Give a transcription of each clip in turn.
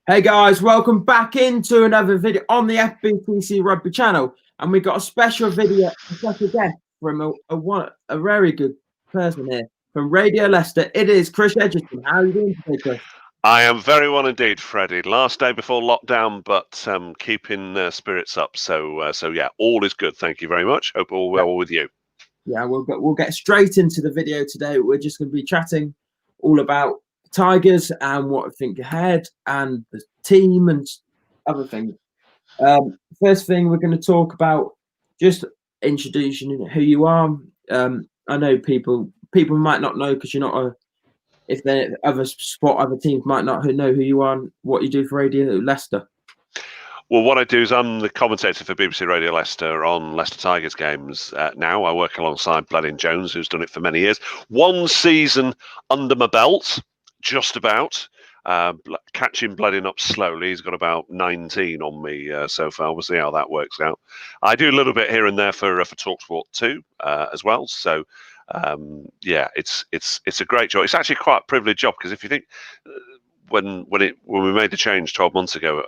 Hey guys, welcome back into another video on the FBTC Rugby channel, and we got a special video, a special guest from a very good person here from Radio Leicester. It is Chris Egerton. How are you doing today, Chris? I am very well indeed, Freddie. Last day before lockdown, but keeping spirits up. So yeah, all is good. Thank you very much. Hope all well with you. Yeah, we'll get straight into the video today. We're just going to be chatting all about Tigers and what I think ahead and the team and other things. First thing we're going to talk about, just introducing who you are. I know people might not know because you're not if they're other teams might not know who you are and what you do for Radio Leicester. Well, what I do is I'm the commentator for BBC Radio Leicester on Leicester Tigers games now. I work alongside Bledin Jones, who's done it for many years. One season under my belt, just about. Catching Bledin up slowly. He's got about 19 on me so far. We'll see how that works out. I do a little bit here and there for TalkSport too as well. So yeah, it's a great job. It's actually quite a privileged job because if you think when we made the change 12 months ago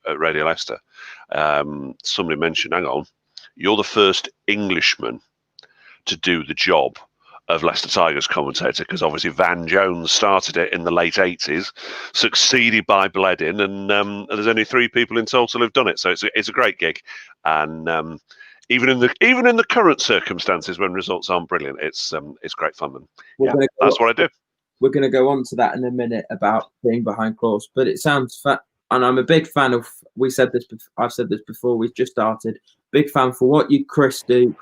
at Radio Leicester, somebody mentioned, hang on, you're the first Englishman to do the job of Leicester Tigers commentator, because obviously Van Jones started it in the late 80s, succeeded by Bledin, and there's only 3 people in total who've done it. So it's a great gig, and even in the current circumstances when results aren't brilliant, it's great fun. And yeah, that's what I do. We're going to go on to that in a minute about being behind claws, but it sounds fun, and I'm a big fan of. I've said this before. We've just started. Big fan for what you, Chris, do.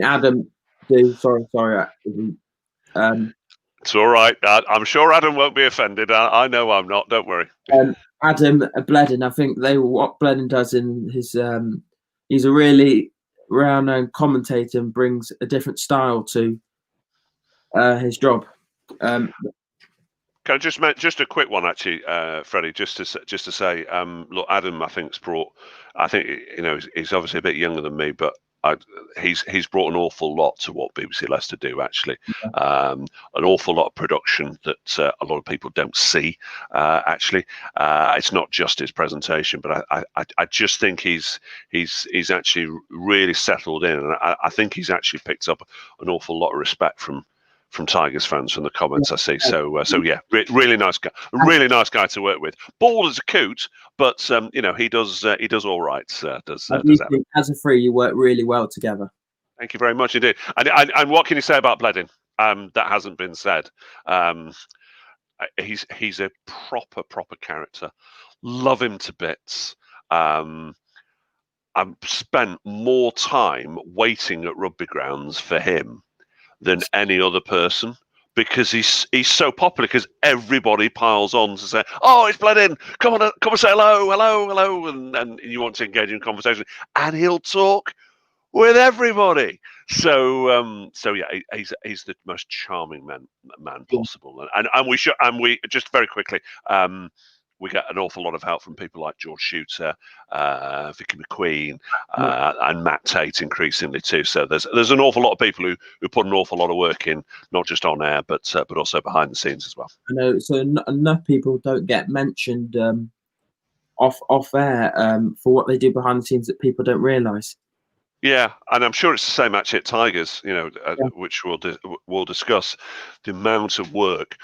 Adam. It's all right. I'm sure Adam won't be offended. I know I'm not. Don't worry. Adam Bledin. I think what Bledin does in his. He's a really renowned commentator and brings a different style to his job. Can I just a quick one actually, Freddie, just to say, look, Adam, I think he's obviously a bit younger than me, but he's brought an awful lot to what BBC Leicester do, actually. An awful lot of production that a lot of people don't see, actually. It's not just his presentation, but I just think he's actually really settled in, and I think he's actually picked up an awful lot of respect from Tigers fans from the comments I see. So yeah, really nice guy to work with. Bald as a coot, but he does all right. As a free, you work really well together. Thank you very much indeed. And what can you say about Bledin? That hasn't been said. He's a proper character. Love him to bits. I've spent more time waiting at rugby grounds for him than any other person, because he's so popular, because everybody piles on to say, oh, it's Bledin, come and say hello, and you want to engage in conversation, and he'll talk with everybody. So yeah, he's the most charming man possible, and we just very quickly, we get an awful lot of help from people like George Shooter, Vicky McQueen, and Matt Tate increasingly too. So there's an awful lot of people who put an awful lot of work in, not just on air, but also behind the scenes as well. I know. So enough people don't get mentioned off air for what they do behind the scenes that people don't realise. Yeah, and I'm sure it's the same actually at Tigers, which we'll discuss, the amount of work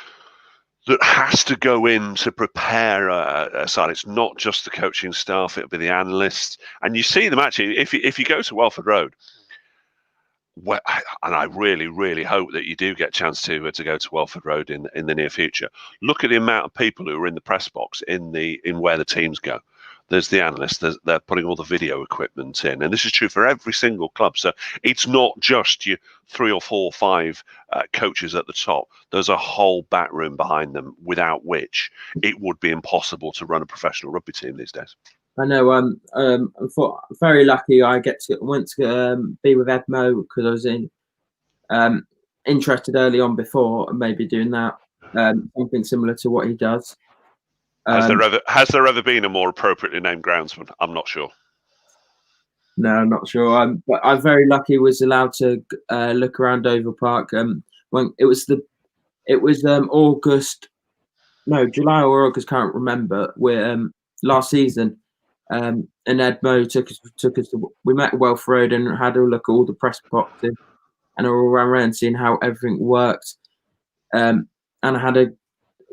that has to go in to prepare a side. It's not just the coaching staff; it'll be the analysts, and you see them actually. If you go to Welford Road, and I really hope that you do get a chance to go to Welford Road in the near future. Look at the amount of people who are in the press box in where the teams go. There's the analysts. They're putting all the video equipment in, and this is true for every single club. So it's not just your 3 or 4 or 5 coaches at the top. There's a whole back room behind them, without which it would be impossible to run a professional rugby team these days. I know. I'm very lucky. I went to be with Ed Moe, because I was interested early on before, and maybe doing that something similar to what he does. Has there ever been a more appropriately named groundsman? I'm not sure. No, I'm not sure. But I'm very lucky. Was allowed to look around Oval Park. When it was August no, July or August, can't remember. We're last season, and Ed Mo took us. We met Welf Road and had a look at all the press boxes and all ran around seeing how everything worked. And I had a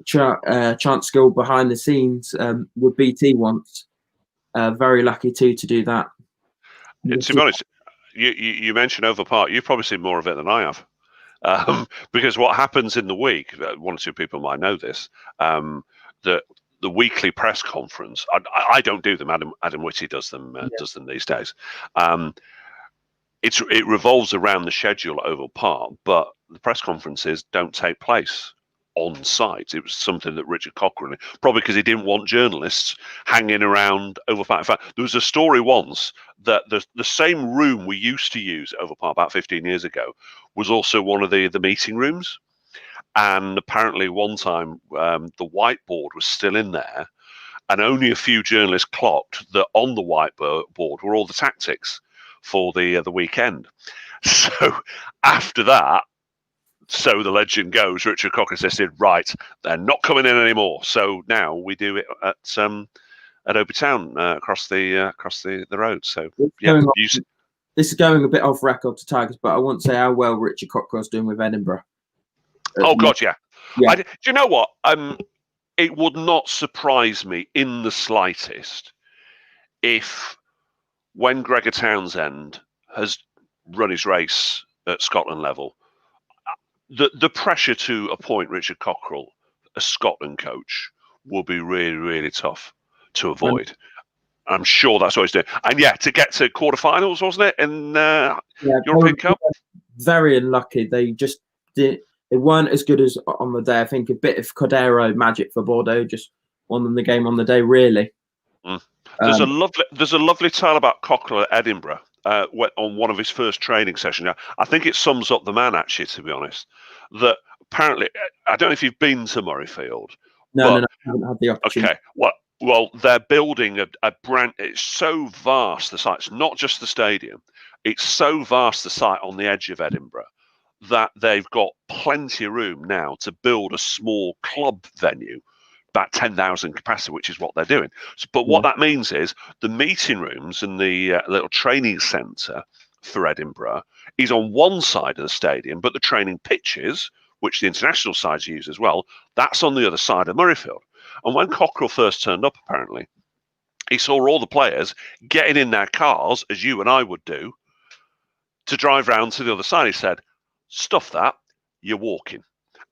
chance to go behind the scenes with BT once. Very lucky too to do that. To be honest, you mentioned Over Park. You've probably seen more of it than I have. Because what happens in the week, one or two people might know this, that the weekly press conference, I don't do them. Adam Whitty does them these days. It revolves around the schedule at Oval Park, but the press conferences don't take place on site. It was something that Richard Cochrane, probably because he didn't want journalists hanging around Oval Park. In fact, there was a story once that the same room we used to use at Oval Park about 15 years ago was also one of the meeting rooms. And apparently one time the whiteboard was still in there, and only a few journalists clocked that on the whiteboard were all the tactics for the weekend. So after that, so the legend goes, Richard Cochrane said, right, they're not coming in anymore. So now we do it at Obi Town across the road. So yeah, this is going a bit off record to Tigers, but I won't say how well Richard Cockcroft's doing with Edinburgh. Oh God, yeah. Do you know what? It would not surprise me in the slightest if, when Gregor Townsend has run his race at Scotland level, the pressure to appoint Richard Cockrell as Scotland coach will be really, really tough to avoid. I'm sure that's what he's doing. And yeah, to get to quarterfinals, wasn't it, in European Cup? Very unlucky. They just did. They weren't as good as on the day. I think a bit of Cordero magic for Bordeaux just won them the game on the day. Really. There's a lovely tale about Cockrell at Edinburgh on one of his first training sessions. I think it sums up the man, actually, to be honest. That apparently, I don't know if you've been to Murrayfield. No, I haven't had the opportunity. Okay, well, they're building a brand. It's so vast, the site's not just the stadium. It's so vast, the site on the edge of Edinburgh, that they've got plenty of room now to build a small club venue, about 10,000 capacity, which is what they're doing. But what that means is the meeting rooms and the little training centre for Edinburgh is on one side of the stadium, but the training pitches, which the international sides use as well, that's on the other side of Murrayfield. And when Cockrell first turned up, apparently, he saw all the players getting in their cars, as you and I would do, to drive round to the other side. He said, stuff that, you're walking.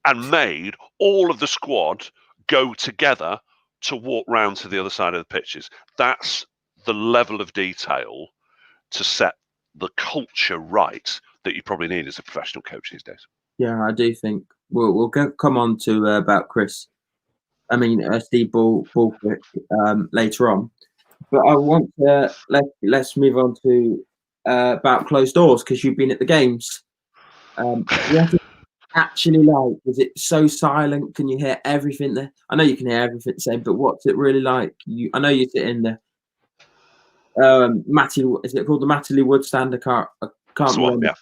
And made all of the squad go together to walk round to the other side of the pitches. That's the level of detail to set the culture right that you probably need as a professional coach these days. Yeah, I do think we'll come on to about Chris. I mean, Steve Ballquick later on, but I want to let's move on to about closed doors, because you've been at the games. What is actually like? Is it so silent? Can you hear everything there? I know you can hear everything saying, but what's it really like? I know you sit in the Matty. Is it called the Matterley Wood stand? I can't remember.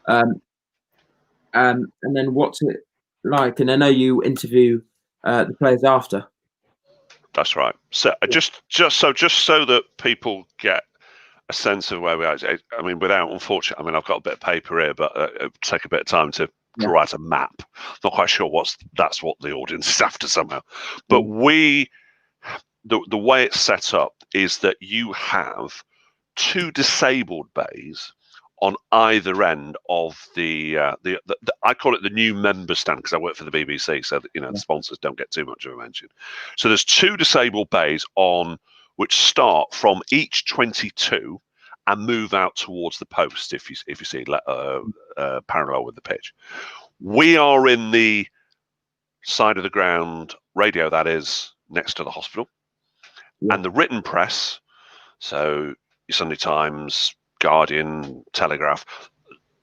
Yeah. And then what's it like? And I know you interview the players after. That's right. So just so that people get a sense of where we are. I mean, unfortunately, I mean, I've got a bit of paper here, but it'll take a bit of time to write a map. Not quite sure that's what the audience is after somehow. But the way it's set up is that you have two disabled bays on either end of the I call it the new member stand, because I work for the BBC, so that the sponsors don't get too much of a mention. So there's two disabled bays which start from each 22 and move out towards the post, if you see parallel with the pitch. We are in the side of the ground radio, that is, next to the hospital. And the written press, so your Sunday Times, Guardian, Telegraph,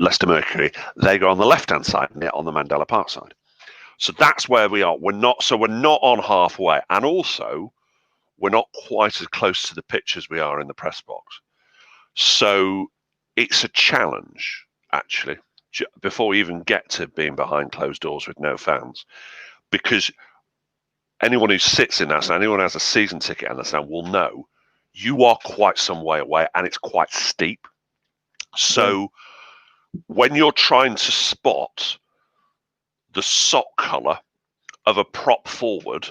Leicester Mercury, they go on the left-hand side, on the Mandela Park side. So that's where we are. We're not on halfway, and also we're not quite as close to the pitch as we are in the press box. So it's a challenge, actually, before we even get to being behind closed doors with no fans, because anyone who sits in that stand, anyone who has a season ticket in the stand will know you are quite some way away and it's quite steep. So when you're trying to spot the sock colour of a prop forward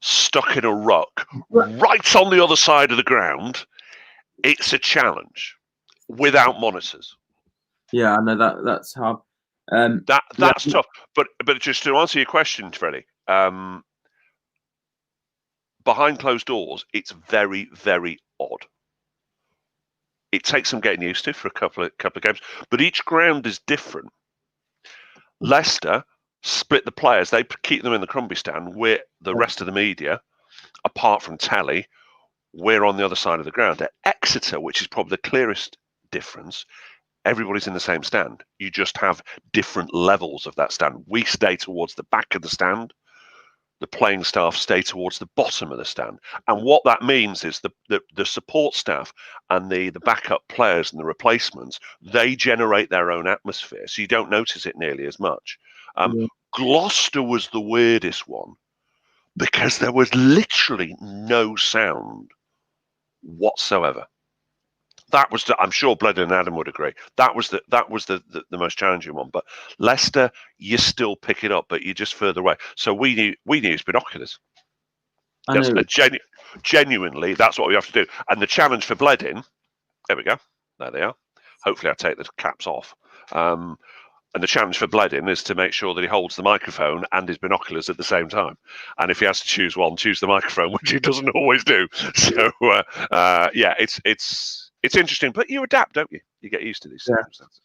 stuck in a ruck right on the other side of the ground, it's a challenge without monitors. Yeah, I know that's hard. That's tough. But just to answer your question, Freddie, behind closed doors, it's very, very odd. It takes some getting used to for a couple of games, but each ground is different. Leicester split the players; they keep them in the Crumbie stand. We're the rest of the media, apart from Telly, we're on the other side of the ground. At Exeter, which is probably the clearest difference, everybody's in the same stand. You just have different levels of that stand. We stay towards the back of the stand. The playing staff stay towards the bottom of the stand. And what that means is the support staff and the backup players and the replacements, they generate their own atmosphere. So you don't notice it nearly as much. Gloucester was the weirdest one because there was literally no sound whatsoever. That was I'm sure Bledon and Adam would agree. That was the most challenging one. But Leicester, you still pick it up, but you're just further away. So we use binoculars. Genuinely, that's what we have to do. And the challenge for Bledon, there we go. There they are. Hopefully I take the caps off. And the challenge for Bledon is to make sure that he holds the microphone and his binoculars at the same time. And if he has to choose one, choose the microphone, which he doesn't always do. So yeah, it's interesting, but you adapt, don't you? You get used to these circumstances.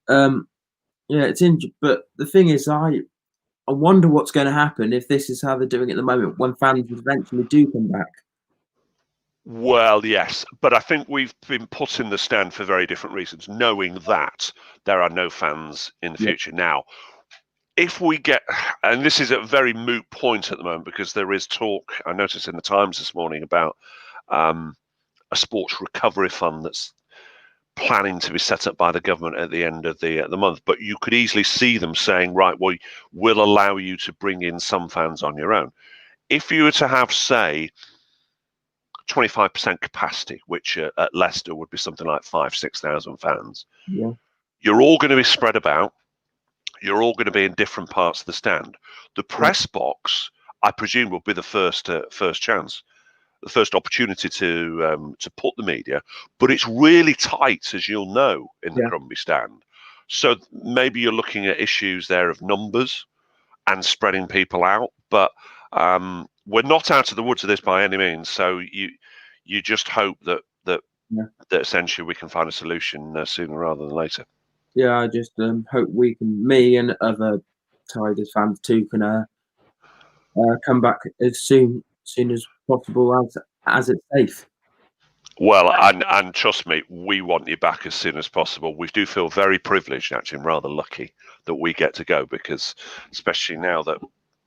Yeah, it's interesting. But the thing is, I wonder what's going to happen if this is how they're doing at the moment when fans eventually do come back. Well, yes, but I think we've been put in the stand for very different reasons, knowing that there are no fans in the future. Now, if we get, and this is a very moot point at the moment because there is talk, I noticed in the Times this morning about a sports recovery fund that's planning to be set up by the government at the end of the month. But you could easily see them saying, right, well, we'll allow you to bring in some fans on your own. If you were to have, say, 25% capacity, which at Leicester would be something like 5,000-6,000 fans, you're all going to be spread about. You're all going to be in different parts of the stand. The press box, I presume, will be the first chance. The first opportunity to put the media, but it's really tight, as you'll know, in the Crumbie stand. So maybe you're looking at issues there of numbers and spreading people out, but we're not out of the woods of this by any means. So you just hope that essentially we can find a solution sooner rather than later. Yeah, I just hope we can, me and other Tigers fans too, can come back as soon as possible as it's safe. Well, and trust me, we want you back as soon as possible. We do feel very privileged, actually, and rather lucky that we get to go because, especially now that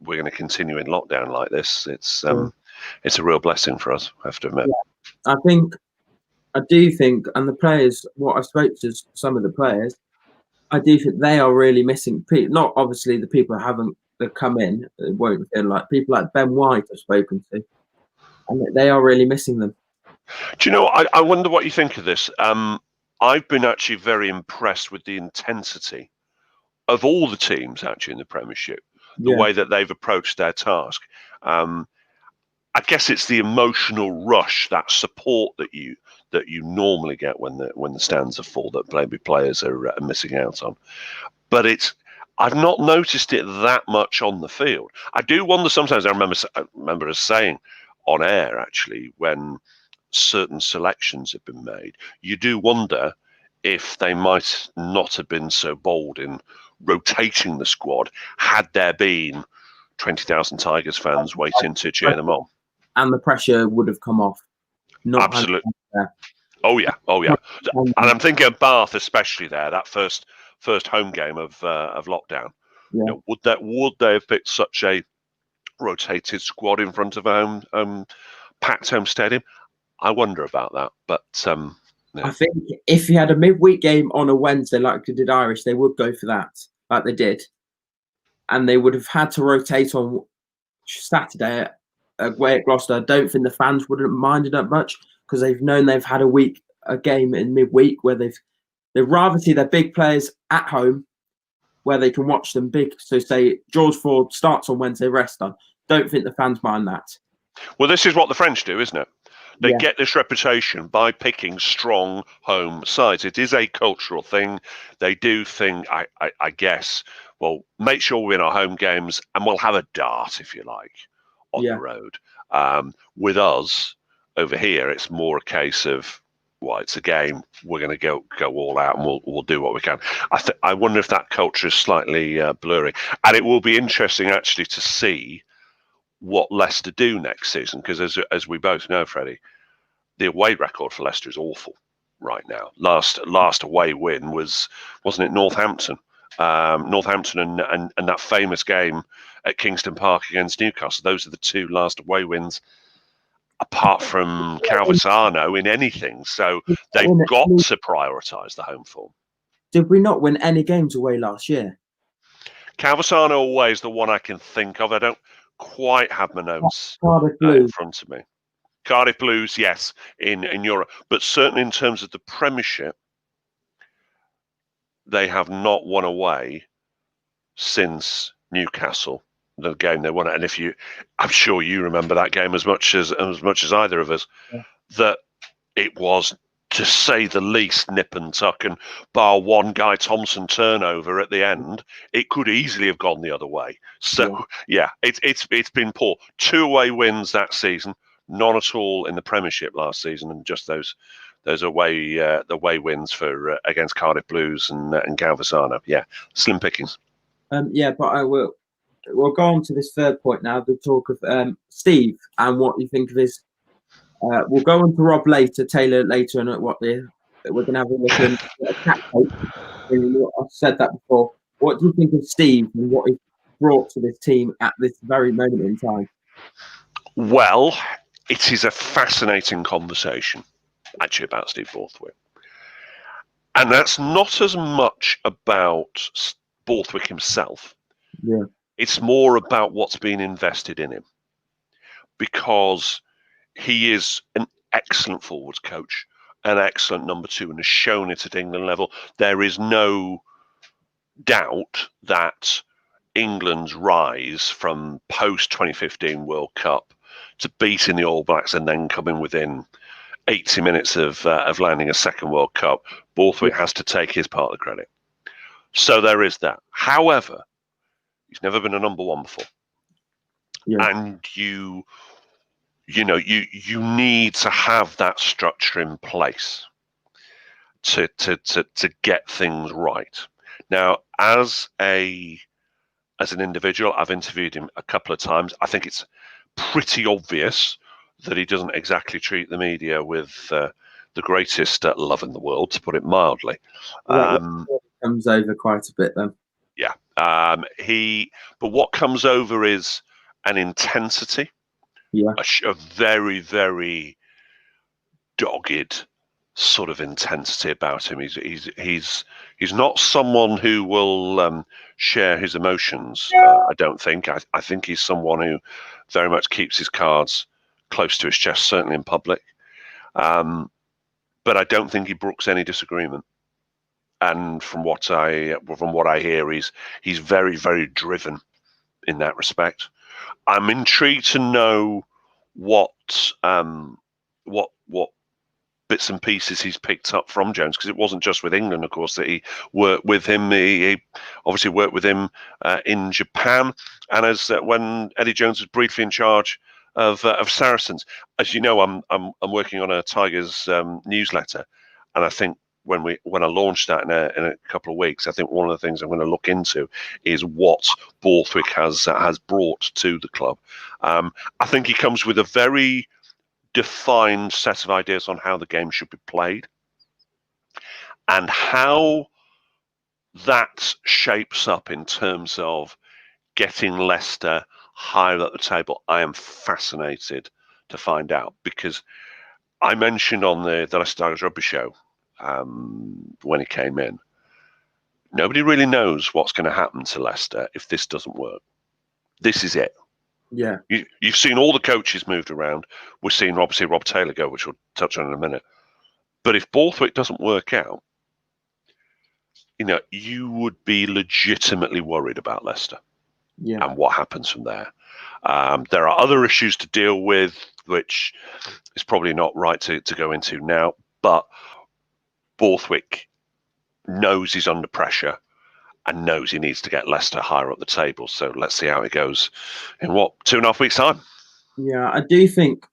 we're going to continue in lockdown like this, it's a real blessing for us, I have to admit. Yeah. I do think, and the players, what I've spoke to some of the players, I do think they are really missing people. Not obviously the people that come in, won't feel like people like Ben White I've spoken to, and they are really missing them. Do you know, I wonder what you think of this. I've been actually very impressed with the intensity of all the teams actually in the Premiership, the way that they've approached their task. I guess it's the emotional rush, that support that you normally get when the stands are full that maybe players are missing out on. But I've not noticed it that much on the field. I do wonder sometimes. I remember us saying on air actually when certain selections have been made, you do wonder if they might not have been so bold in rotating the squad had there been 20,000 Tigers fans waiting to cheer them on. And the pressure would have come off. Absolutely. Oh yeah. And I'm thinking of Bath especially there, that first home game of lockdown. Yeah. You know, would they have picked such a rotated squad in front of a packed home stadium? I wonder about that, but I think if you had a midweek game on a Wednesday like they did Irish, they would go for that, like they did, and they would have had to rotate on Saturday away at Gloucester, I don't think the fans would have minded that much because they've known they've had a game in midweek where they'd rather see their big players at home where they can watch them big. So say George Ford starts on Wednesday, rest on. Don't think the fans mind that. Well, this is what the French do, isn't it? They Yeah. get this reputation by picking strong home sides. It is a cultural thing. They do think, I guess, well, make sure we win our home games and we'll have a dart, if you like, on the road. With us over here, it's more a case of, well, it's a game. We're going to go all out, and we'll do what we can. I wonder if that culture is slightly blurry, and it will be interesting actually to see what Leicester do next season, because as we both know, Freddie, the away record for Leicester is awful right now. Last away win wasn't it Northampton? Northampton and that famous game at Kingston Park against Newcastle. Those are the two last away wins, apart from Calvisano, in anything. So they've got to prioritise the home form. Did we not win any games away last year? Calvisano away is the one I can think of. I don't quite have my notes in front of me. Cardiff Blues, yes, in Europe. But certainly in terms of the Premiership, they have not won away since Newcastle, the game they won. And I'm sure you remember that game as much as either of us, that it was, to say the least, nip and tuck, and bar one Guy Thompson turnover at the end, it could easily have gone the other way. So it's been poor. 2 away wins that season, none at all in the Premiership last season, and just those away wins for against Cardiff Blues and Calvisano. Yeah, slim pickings. But we'll go on to this third point now. The talk of Steve and what you think of his. We'll go on to Rob later, Taylor later, and what we're going to have a look in. I've said that before. What do you think of Steve and what he brought to this team at this very moment in time? Well, it is a fascinating conversation, actually, about Steve Borthwick. And that's not as much about Borthwick himself. Yeah. It's more about what's been invested in him. Because he is an excellent forwards coach, an excellent number 2, and has shown it at England level. There is no doubt that England's rise from post-2015 World Cup to beating the All Blacks and then coming within 80 minutes of landing a second World Cup, Borthwick has to take his part of the credit. So there is that. However, he's never been a number 1 before. Yeah. And you need to have that structure in place to get things right. Now, as an individual, I've interviewed him a couple of times. I think it's pretty obvious that he doesn't exactly treat the media with the greatest love in the world, to put it mildly. Comes over quite a bit then. Yeah. But what comes over is an intensity. Yeah. A very, very dogged sort of intensity about him. He's not someone who will share his emotions. I don't think. I think he's someone who very much keeps his cards close to his chest, certainly in public. But I don't think he brooks any disagreement. And from what I hear, he's very, very driven in that respect. I'm intrigued to know what bits and pieces he's picked up from Jones, because it wasn't just with England, of course, that he worked with him. He obviously worked with him in Japan, and as when Eddie Jones was briefly in charge of Saracens. As you know, I'm working on a Tigers newsletter, and I think when I launch that in a couple of weeks, I think one of the things I'm going to look into is what Borthwick has brought to the club. I think he comes with a very defined set of ideas on how the game should be played, and how that shapes up in terms of getting Leicester higher at the table. I am fascinated to find out, because I mentioned on the Leicester Tigers Rugby Show when he came in, nobody really knows what's going to happen to Leicester if this doesn't work. This is it. Yeah. You've seen all the coaches moved around. We're seeing obviously Rob Taylor go, which we'll touch on in a minute. But if Borthwick doesn't work out, you would be legitimately worried about Leicester and what happens from there. There are other issues to deal with, which is probably not right to go into now. But Borthwick knows he's under pressure and knows he needs to get Leicester higher up the table. So let's see how it goes in 2.5 weeks' time. Yeah, I do think.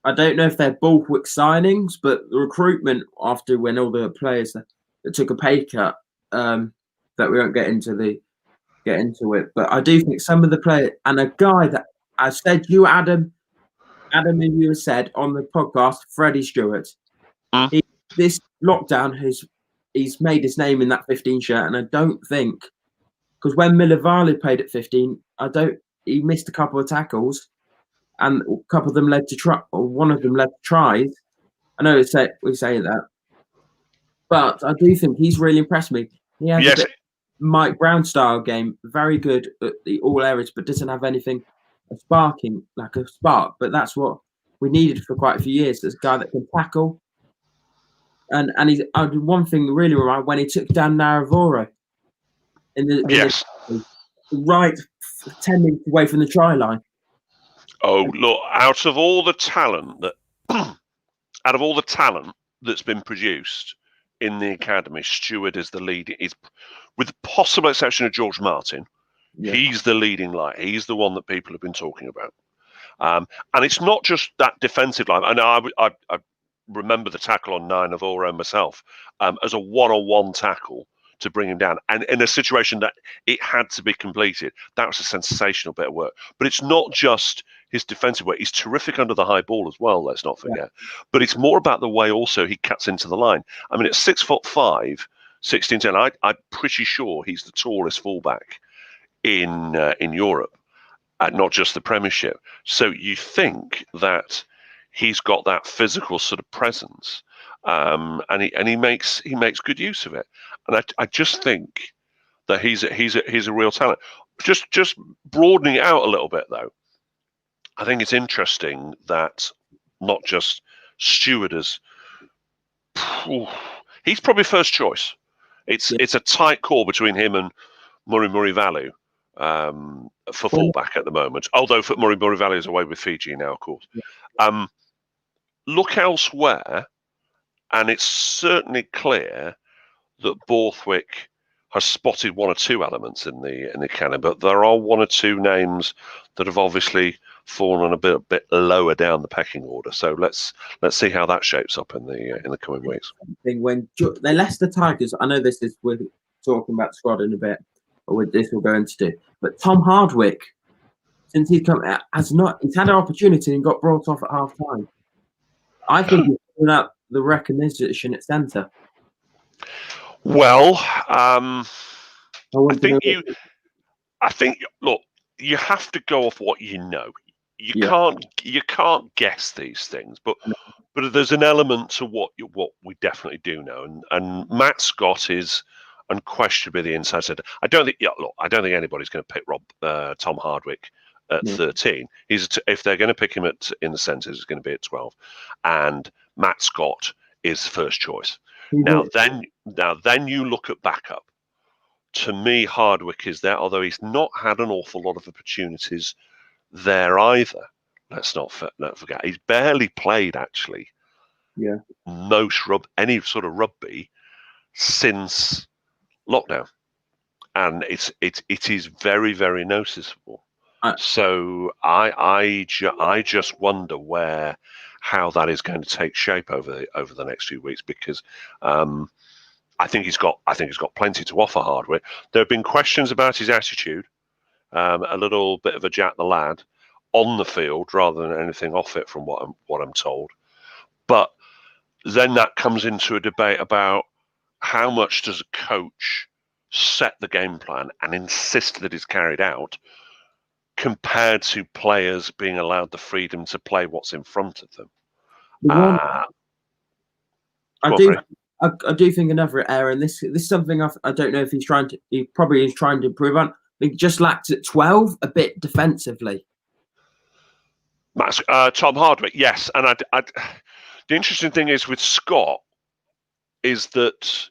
I don't know if they're Borthwick signings, but the recruitment after when all the players that took a pay cut, that we won't get into it. But I do think some of the players and a guy that I said you, Adam, and you said on the podcast, Freddie Stewart. This lockdown he's made his name in that 15 shirt, and I don't think because when Milivalu played at 15, he missed a couple of tackles. And a couple of them led to one of them led to tries. I know we say that, but I do think he's really impressed me. He has a bit Mike Brown style game, very good at the all areas, but doesn't have anything sparking like a spark. But that's what we needed for quite a few years. There's a guy that can tackle, and he's one thing really right when he took down Naravoro in the right 10 minutes away from the try line. Oh, look! Out of all the talent that's been produced in the academy, Stewart is the lead. With the possible exception of George Martin, he's the leading light. He's the one that people have been talking about. And it's not just that defensive line. I know I remember the tackle on Naravoro myself as a one-on-one tackle to bring him down, and in a situation that it had to be completed. That was a sensational bit of work. But it's not just his defensive work. He's terrific under the high ball as well, let's not forget. But it's more about the way also he cuts into the line. I mean, at 6'5", 16'10", I'm pretty sure he's the tallest fullback in Europe, not just the Premiership. So you think that he's got that physical sort of presence. And he makes good use of it, and I just think that he's a real talent. Just broadening it out a little bit though, I think it's interesting that not just Stewart he's probably first choice. It's a tight call between him and Murivalu for fullback at the moment. Although Murivalu is away with Fiji now, of course. Look elsewhere. And it's certainly clear that Borthwick has spotted one or two elements in the canon, but there are one or two names that have obviously fallen a bit lower down the pecking order. So let's see how that shapes up in the coming weeks. When the Leicester Tigers, I know we're talking about the squad in a bit, or this will go into do, but Tom Hardwick, since he's come out, he's had an opportunity and got brought off at half time. I think he's putting up the recognition at centre. Well, I think look, you have to go off what you know. You can't guess these things, but there's an element to what we definitely do know, and Matt Scott is unquestionably the inside centre. I don't think anybody's going to pick Tom Hardwick at 13. If they're going to pick him in the centres, it's going to be at 12, and Matt Scott is first choice. Now then you look at backup. To me, Hardwick is there, although he's not had an awful lot of opportunities there either. Let's not forget he's barely played actually. Any sort of rugby since lockdown, and it is very, very noticeable. So I just wonder how that is going to take shape over the next few weeks, because I think he's got plenty to offer Hardwick. There have been questions about his attitude, a little bit of a Jack the Lad on the field rather than anything off it, from what I'm told. But then that comes into a debate about how much does a coach set the game plan and insist that it's carried out, compared to players being allowed the freedom to play what's in front of them. I do think another error, and this is something I don't know if he probably is trying to improve on. He just lacked at 12 a bit defensively. Tom Hardwick, yes. And the interesting thing is with Scott is that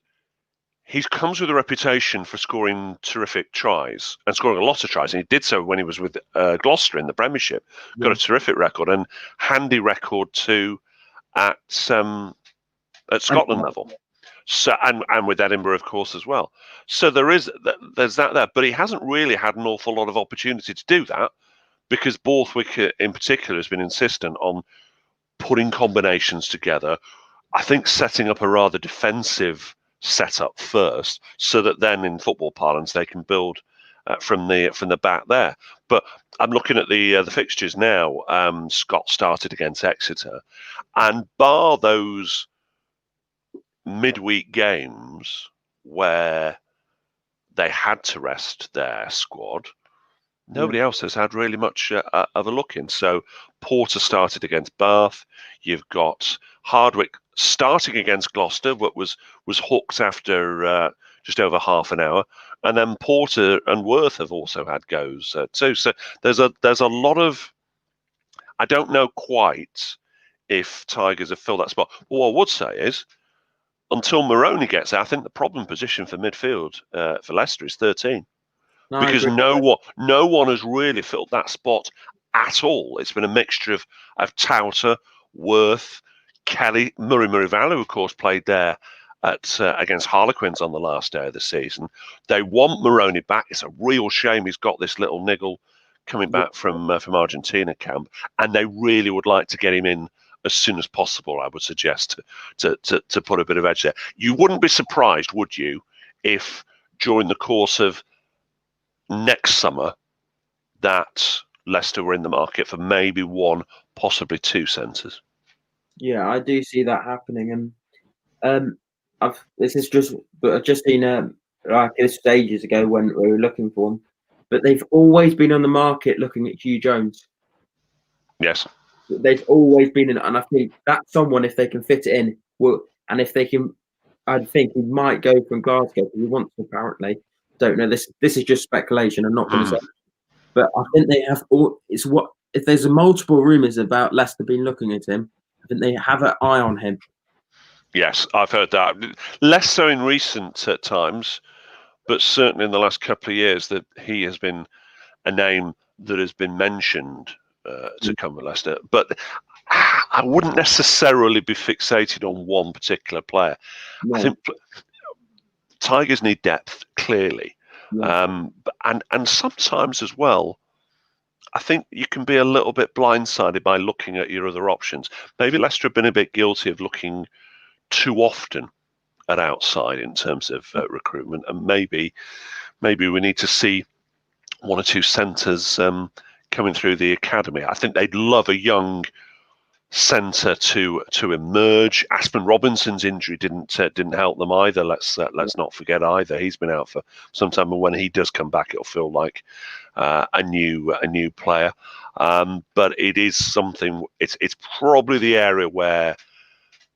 he comes with a reputation for scoring terrific tries and scoring a lot of tries. And he did so when he was with Gloucester in the Premiership. Got a terrific record and handy record too at Scotland level. So and with Edinburgh, of course, as well. So there's that there, but he hasn't really had an awful lot of opportunity to do that because Borthwick, in particular, has been insistent on putting combinations together. I think setting up a rather defensive setup first, so that then, in football parlance, they can build from the back there. But I'm looking at the fixtures now. Scott started against Exeter, and bar those midweek games where they had to rest their squad, nobody else has had really much of a look in. So Porter started against Bath. You've got Hardwick starting against Gloucester, but was hooked after just over half an hour. And then Porter and Worth have also had goes too. So there's a lot of, I don't know quite if Tigers have filled that spot. But what I would say is, until Maroney gets there, I think the problem position for midfield for Leicester is 13. No, because no one has really filled that spot at all. It's been a mixture of Towter, Worth, Kelly, Murray Vallow, of course, played there at against Harlequins on the last day of the season. They want Maroney back. It's a real shame he's got this little niggle coming back from Argentina camp, and they really would like to get him in as soon as possible. I would suggest to put a bit of edge there. You wouldn't be surprised, would you, if during the course of next summer that Leicester were in the market for maybe one, possibly two centres? Yeah, I do see that happening, and I've just seen like this was ages ago when we were looking for them, but they've always been on the market looking at Hugh Jones. Yes, they've always been in, and I think that's someone, if they can fit it in, and if they can, I think he might go from Glasgow because he wants to, apparently. Don't know. This is just speculation. I'm not going to say, but I think they have all. It's what if there's multiple rumours about Leicester being looking at him. I think they have an eye on him. Yes, I've heard that. Less so in recent times, but certainly in the last couple of years that he has been a name that has been mentioned to come with Leicester. But I wouldn't necessarily be fixated on one particular player. No. I think Tigers need depth, clearly. Yeah. And sometimes as well, I think you can be a little bit blindsided by looking at your other options. Maybe Leicester have been a bit guilty of looking too often at outside in terms of recruitment, and maybe we need to see one or two centres coming through the academy. I think they'd love a young centre to emerge. Aspen Robinson's injury didn't help them either. Let's not forget either. He's been out for some time, and when he does come back, it'll feel like a new player. But it is something. It's probably the area where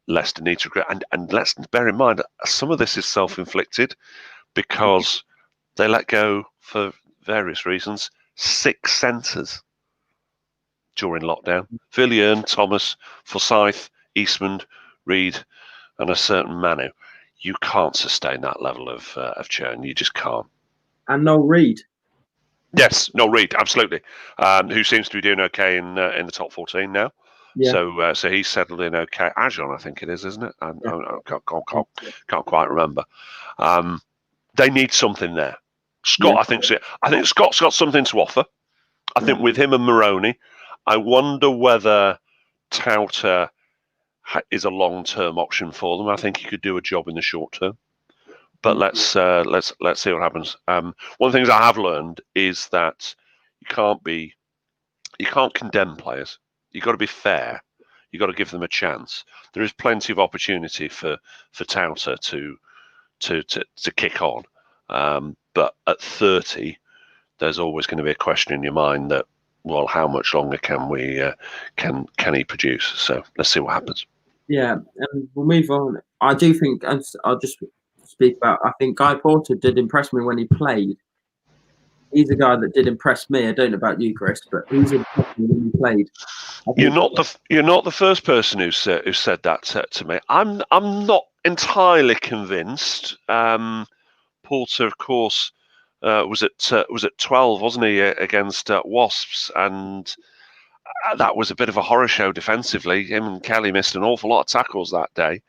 Leicester needs to grow. And let's bear in mind, some of this is self-inflicted because they let go, for various reasons, 6 centres during lockdown. Villiers, Thomas, Forsyth, Eastman, Reid, and a certain Manu. You can't sustain that level of churn. You just can't. And no Reid. Yes, no Reid, absolutely. Who seems to be doing okay in the top 14 now. Yeah. So he's settled in okay. Ajon, I think it is, isn't it? I can't quite remember. They need something there. Scott, yeah. I think Scott's got something to offer. I think with him and Maroney, I wonder whether Towter is a long-term option for them. I think he could do a job in the short term. But let's see what happens. One of the things I have learned is that you can't condemn players. You've got to be fair. You've got to give them a chance. There is plenty of opportunity for Towter to kick on. But at 30, there's always going to be a question in your mind that, well, how much longer can we can he produce? So let's see what happens. Yeah, and we'll move on. I do think, and I'll just speak about, I think Guy Porter did impress me when he played. he's a guy that did impress me. I don't know about you, Chris, but he's impressed me when he played. You're not the first person who said that to me. I'm not entirely convinced. Porter, of course, was at 12, wasn't he, against Wasps, and that was a bit of a horror show defensively. Him and Kelly missed an awful lot of tackles that day,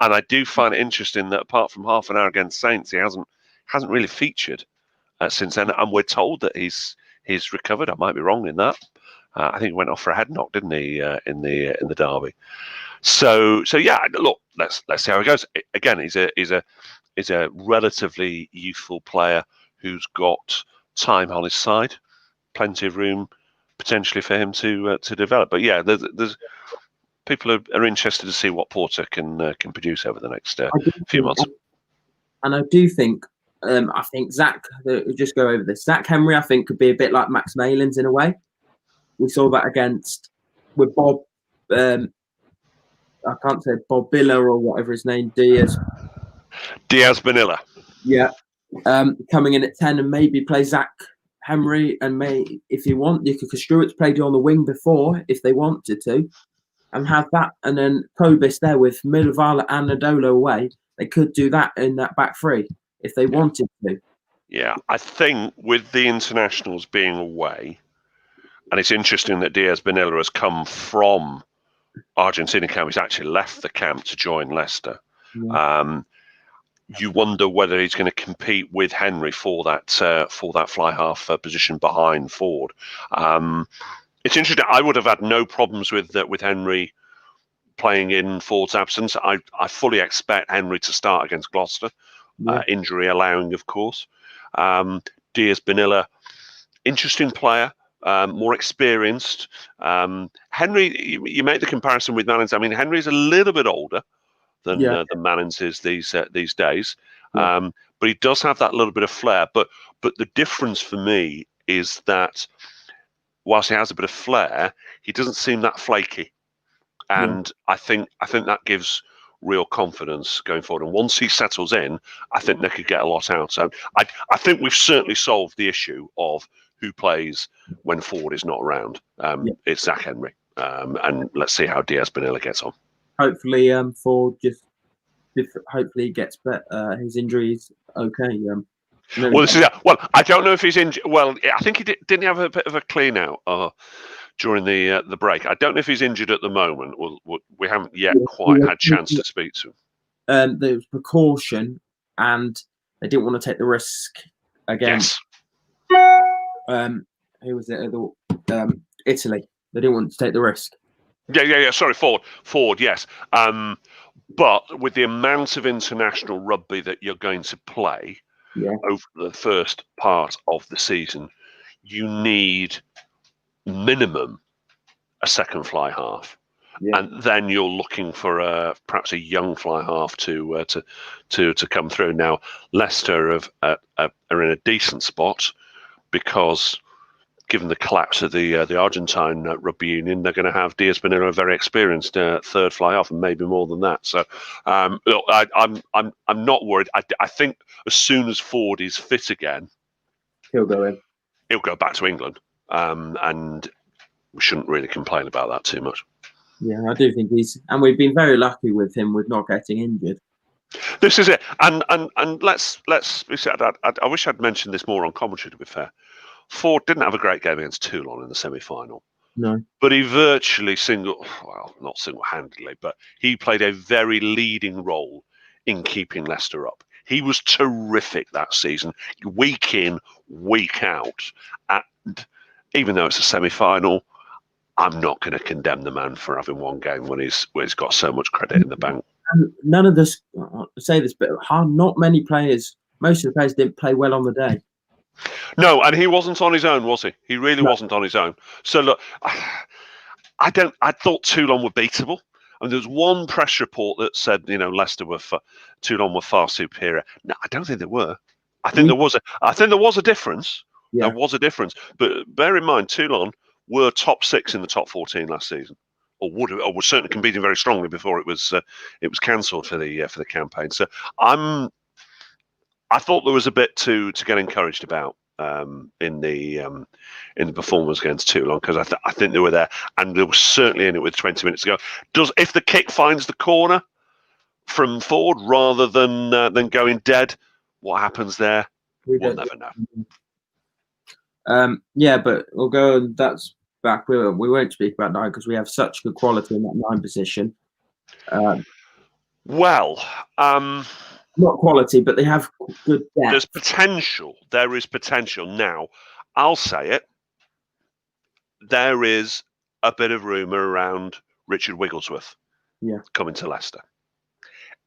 and I do find it interesting that apart from half an hour against Saints, he hasn't really featured since then. And we're told that he's recovered. I might be wrong in that. I think he went off for a head knock, didn't he, in the derby? So yeah. Look, let's see how it goes. Again, he's a relatively youthful player who's got time on his side, plenty of room potentially for him to develop. But yeah, there's people are interested to see what Porter can produce over the next few months. And I do think, I think Zach, just go over this. Zach Henry, I think, could be a bit like Max Malins in a way. We saw that with Bob. I can't say Bob Billa or whatever his name, Diaz Bonilla. Yeah, coming in at 10 and maybe play Zach Henry, and if you want, because Stewart's played you on the wing before, if they wanted to, and have that, and then Kobis there with Milavala and Nadola away. They could do that in that back three if they wanted to. Yeah, I think with the internationals being away, and it's interesting that Diaz Bonilla has come from Argentina camp. He's actually left the camp to join Leicester. Yeah. You wonder whether he's going to compete with Henry for that fly half position behind Ford. It's interesting. I would have had no problems with Henry playing in Ford's absence. I fully expect Henry to start against Gloucester, injury allowing, of course. Diaz Bonilla, interesting player. More experienced. Henry, you make the comparison with Mannins. I mean, Henry's a little bit older than Mannins is these days, but he does have that little bit of flair. But the difference for me is that whilst he has a bit of flair, he doesn't seem that flaky, and I think that gives real confidence going forward. And once he settles in, I think they could get a lot out. So I think we've certainly solved the issue of who plays when Ford is not around. It's Zach Henry, and let's see how Diaz Bonilla gets on. Hopefully, Ford hopefully gets better. His injury's okay. Well, I don't know if he's injured. Well, I think he didn't have a bit of a clean out during the break. I don't know if he's injured at the moment. We haven't yet quite had a chance to speak to him. There was precaution, and they didn't want to take the risk again. Yes. Who was it? Italy. They didn't want to take the risk. Yeah. Sorry, Ford. Yes. But with the amount of international rugby that you're going to play over the first part of the season, you need minimum a second fly half, and then you're looking for perhaps a young fly half to come through. Now, Leicester are in a decent spot because, given the collapse of the Argentine rugby union, they're going to have Diaz Bonilla, a very experienced third fly off, and maybe more than that. So, look, I'm not worried. I think as soon as Ford is fit again, he'll go in. He'll go back to England, and we shouldn't really complain about that too much. Yeah, I do think and we've been very lucky with him with not getting injured. This is it, and let's be said. I wish I'd mentioned this more on commentary, to be fair. Ford didn't have a great game against Toulon in the semi-final. No. But he virtually not single-handedly, but he played a very leading role in keeping Leicester up. He was terrific that season, week in, week out. And even though it's a semi-final, I'm not going to condemn the man for having one game when he's got so much credit in the bank. And none of this, I'll say this, but not many players, most of the players didn't play well on the day. No, and he wasn't on his own, was he? He really wasn't on his own. So look, I thought Toulon were beatable. I mean, there was one press report that said, Leicester Toulon were far superior. No, I don't think they were. I think there was a difference. Yeah. There was a difference. But bear in mind, Toulon were top 6 in the top 14 last season, or were certainly competing very strongly before it was cancelled for the campaign. So I thought there was a bit to get encouraged about in the performance against Toulon, because I think they were there, and they were certainly in it with 20 minutes to go. If the kick finds the corner from forward rather than going dead, what happens there? We'll never know. Yeah, but we'll go. That's back. We won't speak about 9 because we have such good quality in that 9 position. Not quality, but they have good depth. There's potential. There is potential. Now, I'll say it. There is a bit of rumour around Richard Wigglesworth coming to Leicester.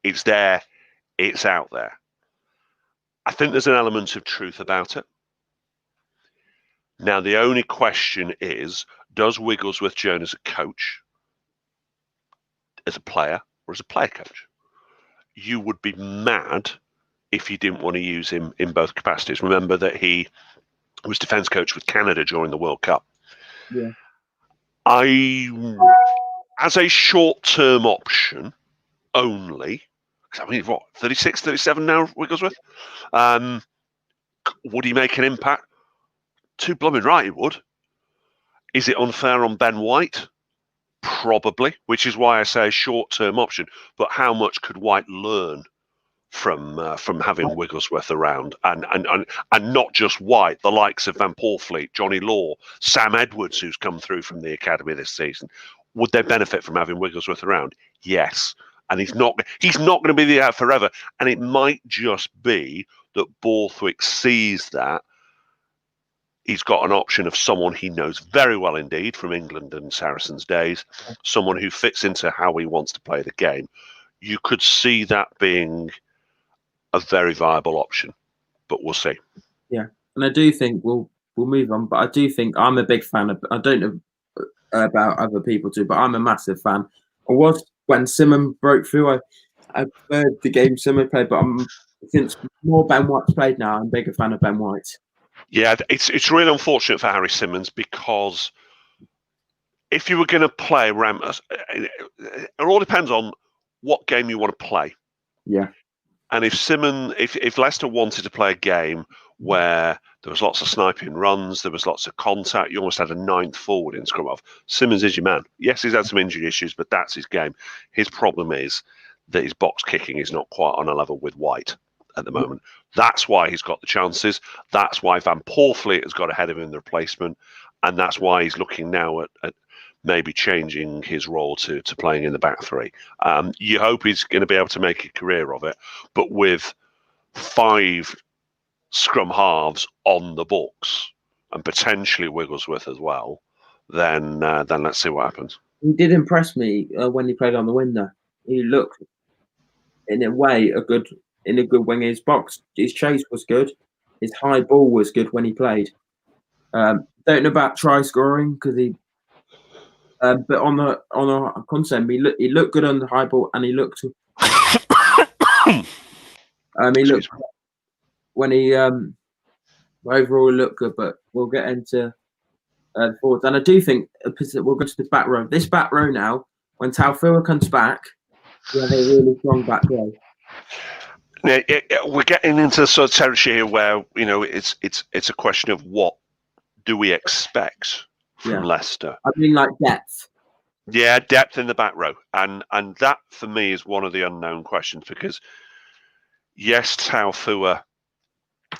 It's there. It's out there. I think there's an element of truth about it. Now, the only question is, does Wigglesworth join as a coach, as a player, or as a player coach? You would be mad if you didn't want to use him in both capacities. Remember that he was defence coach with Canada during the World Cup. Yeah. As a short-term option only, because I mean, what, 36, 37 now, Wigglesworth? Would he make an impact? Too blooming right he would. Is it unfair on Ben White? Probably, which is why I say a short-term option. But how much could White learn from having Wigglesworth around, and not just White, the likes of Van Poortvliet, Johnny Law, Sam Edwards, who's come through from the academy this season? Would they benefit from having Wigglesworth around? Yes, and he's not going to be there forever. And it might just be that Borthwick sees that he's got an option of someone he knows very well indeed from England and Saracens days, someone who fits into how he wants to play the game. You could see that being a very viable option, but we'll see. Yeah, and I do think we'll move on, but I do think I'm a big fan of. I don't know about other people too, but I'm a massive fan. I was when Simon broke through. I preferred the game Simon played, but since more Ben White's played now, I'm a bigger fan of Ben White. Yeah, it's really unfortunate for Harry Simmons, because if you were going to play Ramos, it all depends on what game you want to play. Yeah. And if Leicester wanted to play a game where there was lots of sniping runs, there was lots of contact, you almost had a 9th forward in scrum off. Simmons is your man. Yes, he's had some injury issues, but that's his game. His problem is that his box kicking is not quite on a level with White at the moment. That's why he's got the chances. That's why Van Poortvliet has got ahead of him in the replacement. And that's why he's looking now at maybe changing his role to playing in the back 3. You hope he's going to be able to make a career of it, but with 5 scrum halves on the books and potentially Wigglesworth as well, then let's see what happens. He did impress me when he played on the wing there. He looked, in a way, a good wing. His box, his chase was good. His high ball was good when he played. Don't know about try scoring because he. But on a concept, he looked good on the high ball, and he looked. He looked when he overall looked good. But we'll get into the forwards, and I do think we'll go to the back row. This back row now, when Taufua comes back, we have a really strong back row. Yeah, we're getting into sort of territory here where it's a question of what do we expect from Leicester. I mean, like depth. Yeah, depth in the back row, and that for me is one of the unknown questions, because yes, Taufua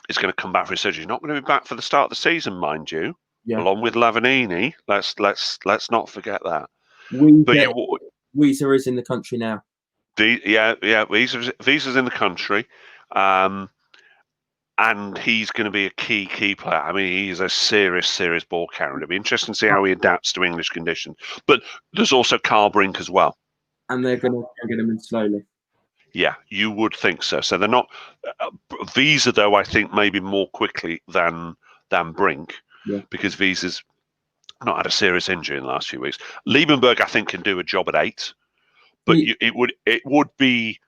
is going to come back for his surgery. He's not going to be back for the start of the season, mind you. Yeah. Along with Lavanini, let's not forget that. Weezer is in the country now. Weezer's in the country. And he's going to be a key player. I mean, he's a serious ball carrier. It'll be interesting to see how he adapts to English conditions. But there's also Carl Brink as well. And they're going to get him in slowly. Yeah, you would think so. So they're not... Weezer, though, I think maybe more quickly than Brink, because Weezer's not had a serious injury in the last few weeks. Liebenberg, I think, can do a job at 8. But it would be...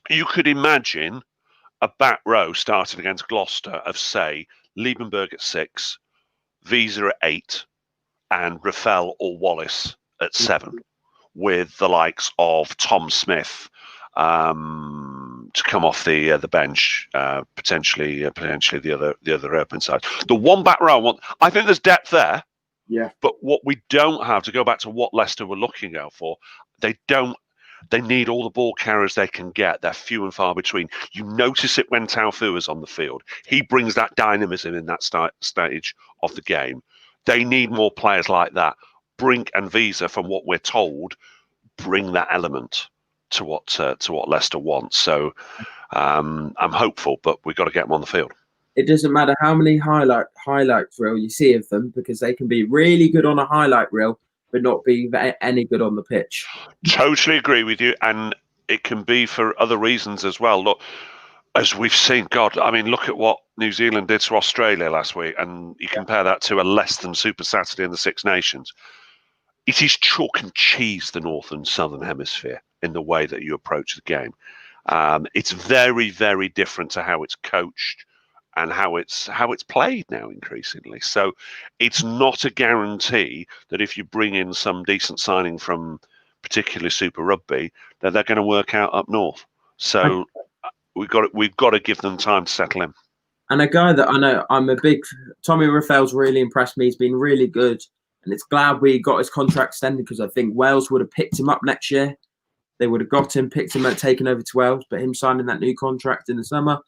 You could imagine a back row starting against Gloucester of, say, Liebenberg at 6, Weezer at 8, and Raffel or Wallace at 7, with the likes of Tom Smith, to come off the bench, potentially the other open side. The one back row I think there's depth there. Yeah. But what we don't have, to go back to what Leicester were looking out for, they need all the ball carriers they can get. They're few and far between. You notice it when Taufu is on the field. He brings that dynamism in that stage of the game. They need more players like that. Brink and Visa, from what we're told, bring that element to what Leicester wants. So I'm hopeful, but we've got to get them on the field. It doesn't matter how many highlight reel you see of them, because they can be really good on a highlight reel, but not be any good on the pitch. Totally agree with you, and it can be for other reasons as well. Look, as we've seen, God, I mean, look at what New Zealand did to Australia last week, and you compare that to a less than Super Saturday in the Six Nations. It is chalk and cheese, the North and Southern Hemisphere, in the way that you approach the game. It's very, very different to how it's coached and how it's played now increasingly. So it's not a guarantee that if you bring in some decent signing from particularly Super Rugby, that they're going to work out up north. So we've got to give them time to settle in. And a guy that I know, Tommy Raffel's really impressed me. He's been really good, and it's glad we got his contract extended, because I think Wales would have picked him up next year. They would have got him, picked him up, taken over to Wales, but him signing that new contract in the summer,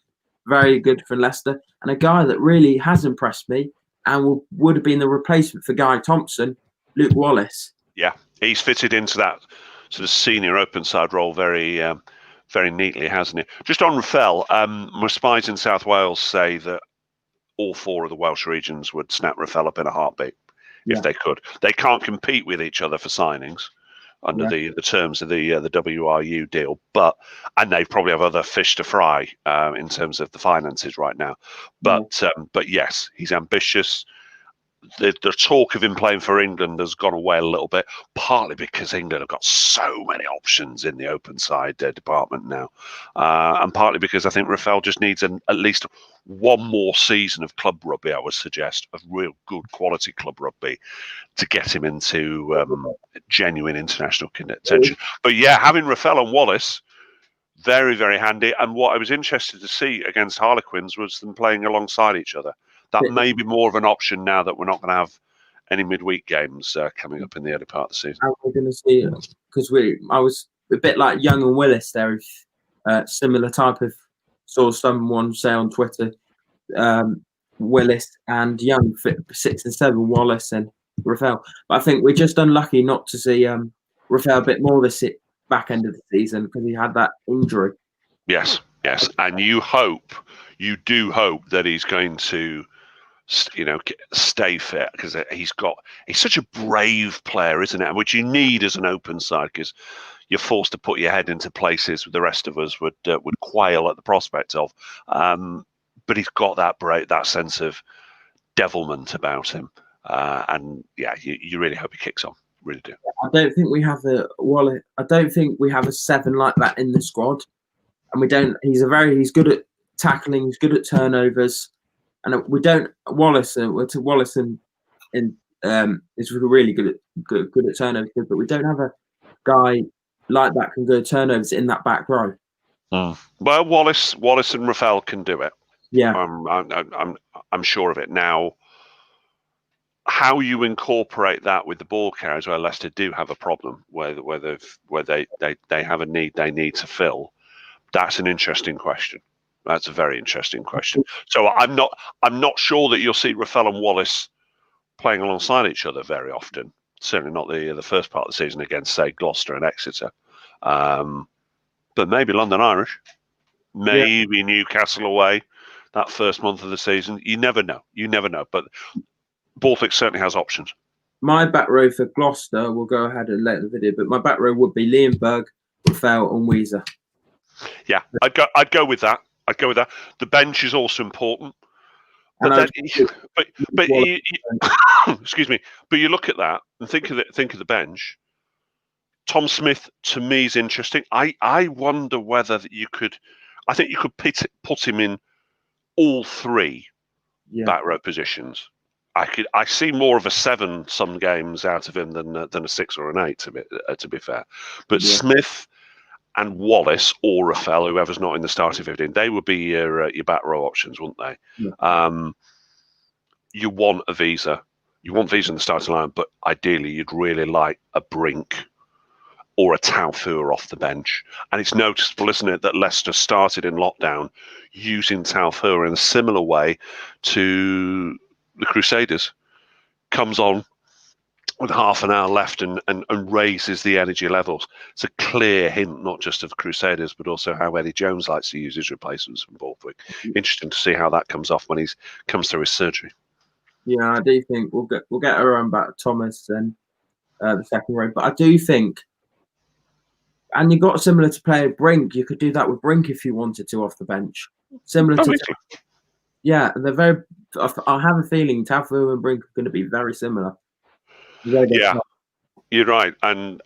very good for Leicester. And a guy that really has impressed me and would have been the replacement for Guy Thompson, Luke Wallace. Yeah, he's fitted into that sort of senior open side role very neatly, hasn't he? Just on Raffel, my spies in South Wales say that all four of the Welsh regions would snap Raffel up in a heartbeat if they could. They can't compete with each other for signings under the terms of the WRU deal, and they probably have other fish to fry in terms of the finances right now. But yes, he's ambitious. The talk of him playing for England has gone away a little bit, partly because England have got so many options in the open side department now, and partly because I think Raffel just needs at least one more season of club rugby, I would suggest, of real good quality club rugby, to get him into genuine international contention. But yeah, having Raffel and Wallace, very, very handy. And what I was interested to see against Harlequins was them playing alongside each other. That may be more of an option now that we're not going to have any midweek games coming up in the early part of the season. How we're going to see, because I was a bit like Young and Willis there, similar type of, saw someone say on Twitter, Willis and Young fit 6 and 7, Wallace and Raffel. But I think we're just unlucky not to see Raffel a bit more this back end of the season, because he had that injury. Yes, and you do hope that he's going to, stay fit, because he's such a brave player, isn't it? Which you need as an open side, because you're forced to put your head into places the rest of us would quail at the prospect of. But he's got that sense of devilment about him, and yeah, you really hope he kicks on. Really do. I don't think we have I don't think we have a 7 like that in the squad, and we don't. He's good at tackling. He's good at turnovers. And we don't. Wallace and is really good at turnovers, but we don't have a guy like that can go turnovers in that back row. Well, Wallace and Raffel can do it. Yeah, I'm sure of it. Now, how you incorporate that with the ball carriers, where Leicester do have a problem, where they have a need they need to fill, that's an interesting question. That's a very interesting question. So I'm not sure that you'll see Raffel and Wallace playing alongside each other very often. Certainly not the first part of the season against, say, Gloucester and Exeter. But maybe London Irish, maybe Newcastle away that first month of the season. You never know. But Baltic certainly has options. My back row for Gloucester, we'll go ahead and later in the video, but my back row would be Lienberg, Raffel and Weezer. Yeah, I'd go with that. The bench is also important. But excuse me. But you look at that and think of the bench. Tom Smith, to me, is interesting. I wonder whether you could. I think you could put him in all 3 back row positions. I see more of a 7 some games out of him than a 6 or an 8 to be fair. But Smith and Wallace or Rafael, whoever's not in the starting 15. They would be your back row options, wouldn't they? Yeah. You want a Visa. You want Visa in the starting line, but ideally you'd really like a Brink or a Taufua off the bench. And it's noticeable, isn't it, that Leicester started in lockdown using Taufua in a similar way to the Crusaders. Comes on with half an hour left and raises the energy levels. It's a clear hint, not just of Crusaders, but also how Eddie Jones likes to use his replacements from Borthwick. Interesting to see how that comes off when he comes through his surgery. Yeah, I do think we'll get around back Thomas and the second row. But I do think, and you got similar to play Brink, you could do that with Brink if you wanted to off the bench. Similar to, yeah, they're very. I have a feeling Tafu and Brink are going to be very similar. Yeah, you're right, and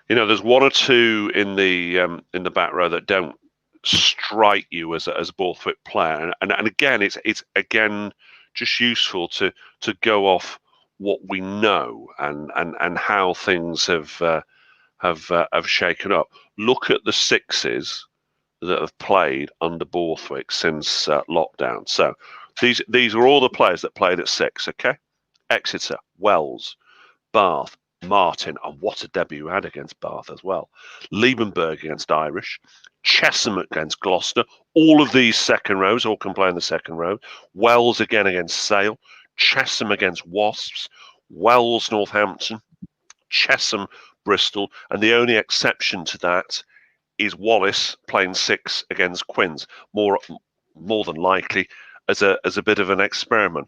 there's one or two in the back row that don't strike you as a Borthwick player, and again, it's again just useful to go off what we know and how things have shaken up. Look at the sixes that have played under Borthwick since lockdown. So these are all the players that played at 6. Okay. Exeter, Wells, Bath, Martin, and what a debut had against Bath as well. Liebenberg against Irish, Chesham against Gloucester. All of these second rows all can play in the second row. Wells again against Sale, Chesham against Wasps, Wells, Northampton, Chesham, Bristol, and the only exception to that is Wallace playing 6 against Quins. More than likely as a bit of an experiment.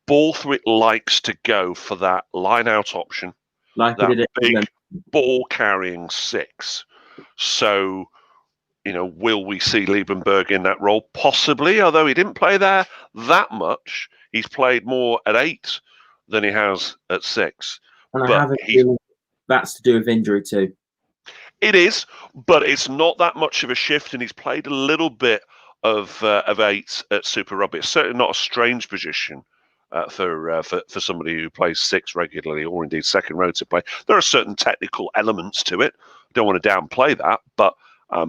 Borthwick likes to go for that line-out option, like that big ball-carrying 6. So, will we see Liebenberg in that role? Possibly, although he didn't play there that much. He's played more at 8 than he has at 6. And I have a feeling that's to do with injury too. It is, but it's not that much of a shift, and he's played a little bit of 8 at Super Rugby. It's certainly not a strange position for somebody who plays 6 regularly, or indeed second row to play. There are certain technical elements to it. I don't want to downplay that, but I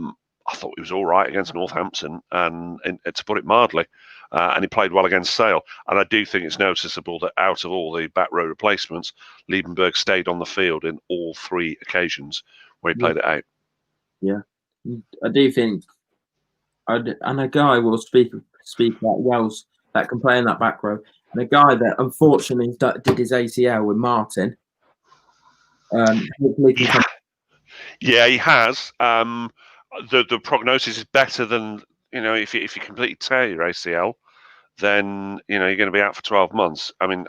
thought he was all right against Northampton, and to put it mildly, and he played well against Sale. And I do think it's noticeable that out of all the back row replacements, Liebenberg stayed on the field in all 3 occasions where he played it out. Yeah, I do think, and a guy will speak about Wells that can play in that back row, and a guy that unfortunately did his ACL with Martin. Yeah, he has. The prognosis is better than, if you completely tear your ACL, then you're going to be out for 12 months. I mean,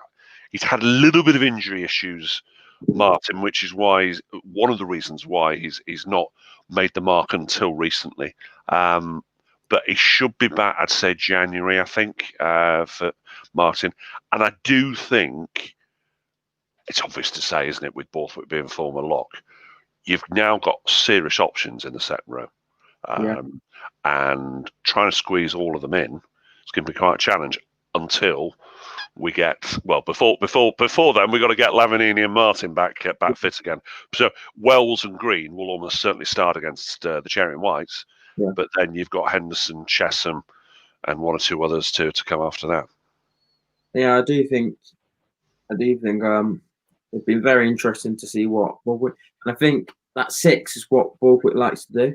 he's had a little bit of injury issues, Martin, which is why one of the reasons why he's not made the mark until recently. But he should be back, I'd say January, I think, for Martin. And I do think it's obvious to say, isn't it, with Borthwick being former lock, you've now got serious options in the second row. And trying to squeeze all of them in, it's going to be quite a challenge until we get, before then, we've got to get Lavanini and Martin back fit again. So Wells and Green will almost certainly start against the Cherry and Whites, but then you've got Henderson, Chesham, and 1 or 2 others to come after that. Yeah, I do think it's been very interesting to see what Borthwick, and I think that 6 is what Borthwick likes to do.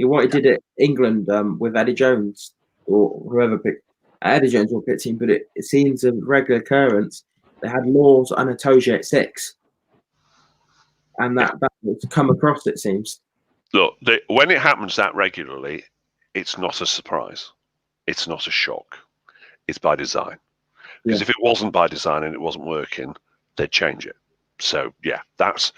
What he did at England with Eddie Jones or whoever picked Eddie Jones will pick team, but it seems a regular occurrence. They had Laws and Atoje at 6, and that has come across, it seems. Look, when it happens that regularly, it's not a surprise. It's not a shock. It's by design. Because if it wasn't by design and it wasn't working, they'd change it. So, that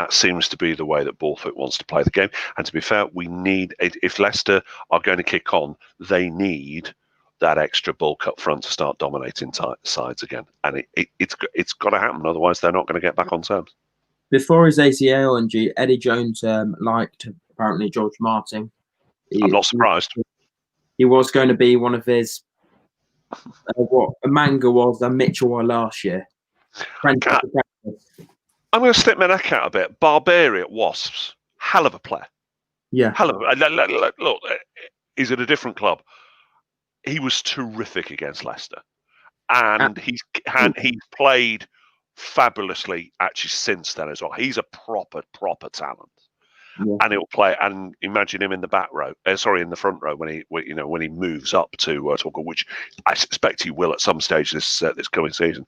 seems to be the way that Borthwick wants to play the game. And to be fair, we need, if Leicester are going to kick on, they need that extra bulk up front to start dominating sides again. And it's got to happen, otherwise they're not going to get back on terms. Before his ACL injury, Eddie Jones liked, apparently, George Martin. I'm not surprised. He was going to be one of his, what Manga was, Mitchell last year. I'm going to stick my neck out a bit. Barbary at Wasps, hell of a player. Yeah. Hello, look, he's at a different club. He was terrific against Leicester, and he's played fabulously actually since then as well. He's a proper talent. Yeah. And he'll play. And imagine him in the in the front row when he moves up to Tuchel, which I suspect he will at some stage this coming season.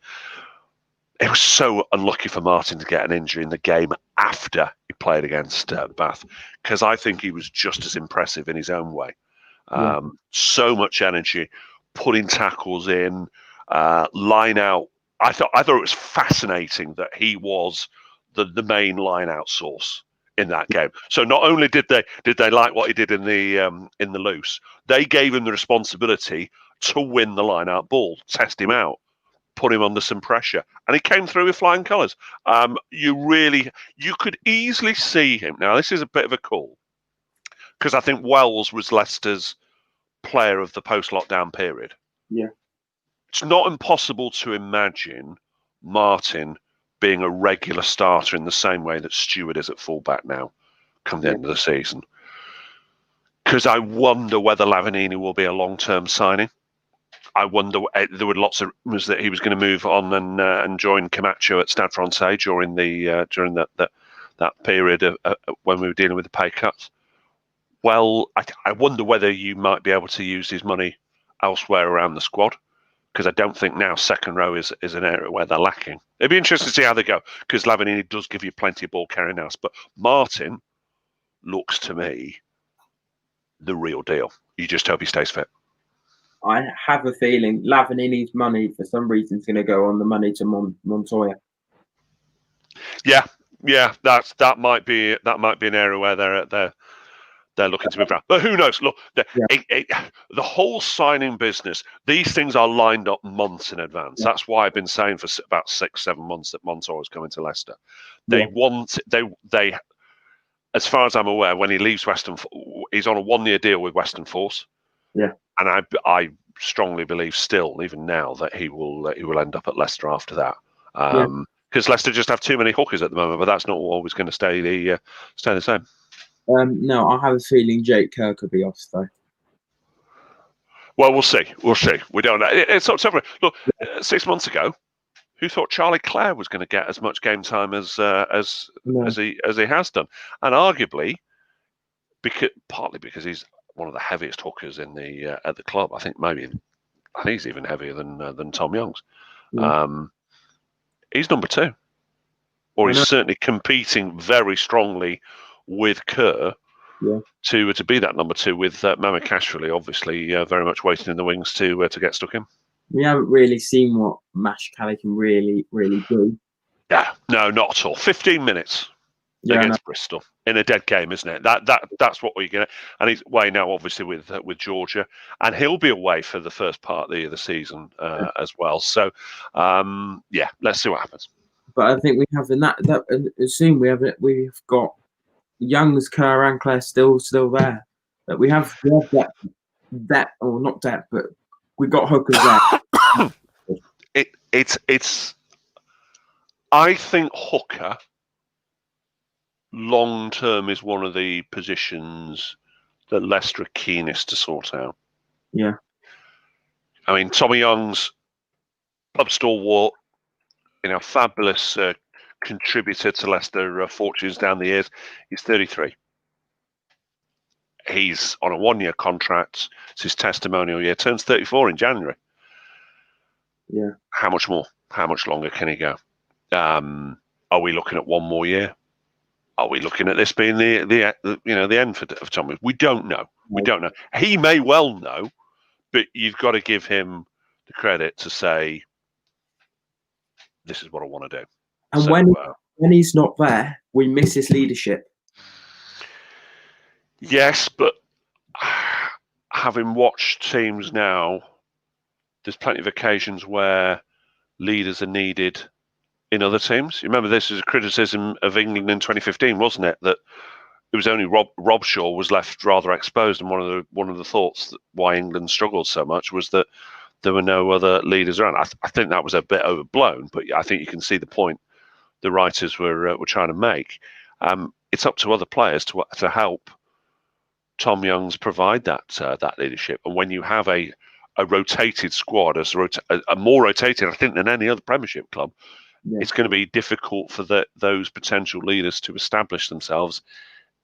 It was so unlucky for Martin to get an injury in the game after he played against Bath, because I think he was just as impressive in his own way. So much energy, putting tackles in, line out. I thought it was fascinating that he was the main line out source in that game. So not only did they like what he did in the loose, they gave him the responsibility to win the line out ball, test him out, put him under some pressure, and he came through with flying colours. You could easily see him. Now this is a bit of a call, because I think Wells was Leicester's player of the post-lockdown period. Yeah. It's not impossible to imagine Martin being a regular starter in the same way that Stewart is at fullback now, come the end of the season. Because I wonder whether Lavanini will be a long-term signing. I wonder. There were lots of rumours that he was going to move on and join Camacho at Stade Francais during that period of when we were dealing with the pay cuts. Well, I wonder whether you might be able to use his money elsewhere around the squad, because I don't think now second row is an area where they're lacking. It'd be interesting to see how they go, because Lavanini does give you plenty of ball carrying now. But Martin looks to me the real deal. You just hope he stays fit. I have a feeling Lavanini's money, for some reason, is going to go on the money to Montoya. Yeah, that might be an area where they're looking to move around. But who knows? Look, the whole signing business, these things are lined up months in advance. Yeah. That's why I've been saying for about 6-7 months that Montoya is coming to Leicester. They as far as I'm aware, when he leaves Western, he's on a 1-year deal with Western Force. Yeah. And I strongly believe still, even now, that he will end up at Leicester after that. Because Leicester just have too many hookers at the moment, but that's not always going to stay the same. No, I have a feeling Jake Kerr could be off though. Well, we'll see. We don't know. It's not separate. Look, 6 months ago, who thought Charlie Clare was going to get as much game time as he has done? And arguably, partly because he's one of the heaviest hookers in the at the club. I think he's even heavier than Tom Young's. He's number 2, or he's certainly competing very strongly with Kerr to be that number 2, with Mamikashvili obviously very much waiting in the wings to get stuck in. We haven't really seen what Mashkali can really do. Yeah, no, not at all. 15 minutes against Bristol in a dead game, isn't it? That's what we're going to. And he's away now, obviously with Georgia, and he'll be away for the first part of the season as well. So, let's see what happens. But I think we have soon we've got Young's, Kerr, and Clare still there. But we have that, or not that, but we got hookers there. It's. I think hooker long term is one of the positions that Leicester are keenest to sort out. Yeah. I mean, Tommy Young's club stalwart, fabulous contributor to Leicester fortunes down the years. He's 33. He's on a 1-year contract. It's his testimonial year. Turns 34 in January. Yeah. How much more? How much longer can he go? Are we looking at 1 more year? Are we looking at this being the end of Tommy? We don't know. We don't know. He may well know, but you've got to give him the credit to say, this is what I want to do. And when he's not there, we miss his leadership. Yes, but having watched teams now, there's plenty of occasions where leaders are needed in other teams. You remember this is a criticism of England in 2015, wasn't it? That it was only Rob Shaw was left rather exposed, and one of the thoughts that why England struggled so much was that there were no other leaders around. I think that was a bit overblown, but I think you can see the point the writers were trying to make. It's up to other players to help Tom Young's provide that leadership. And when you have a rotated squad, a more rotated, I think, than any other Premiership club, it's going to be difficult for those potential leaders to establish themselves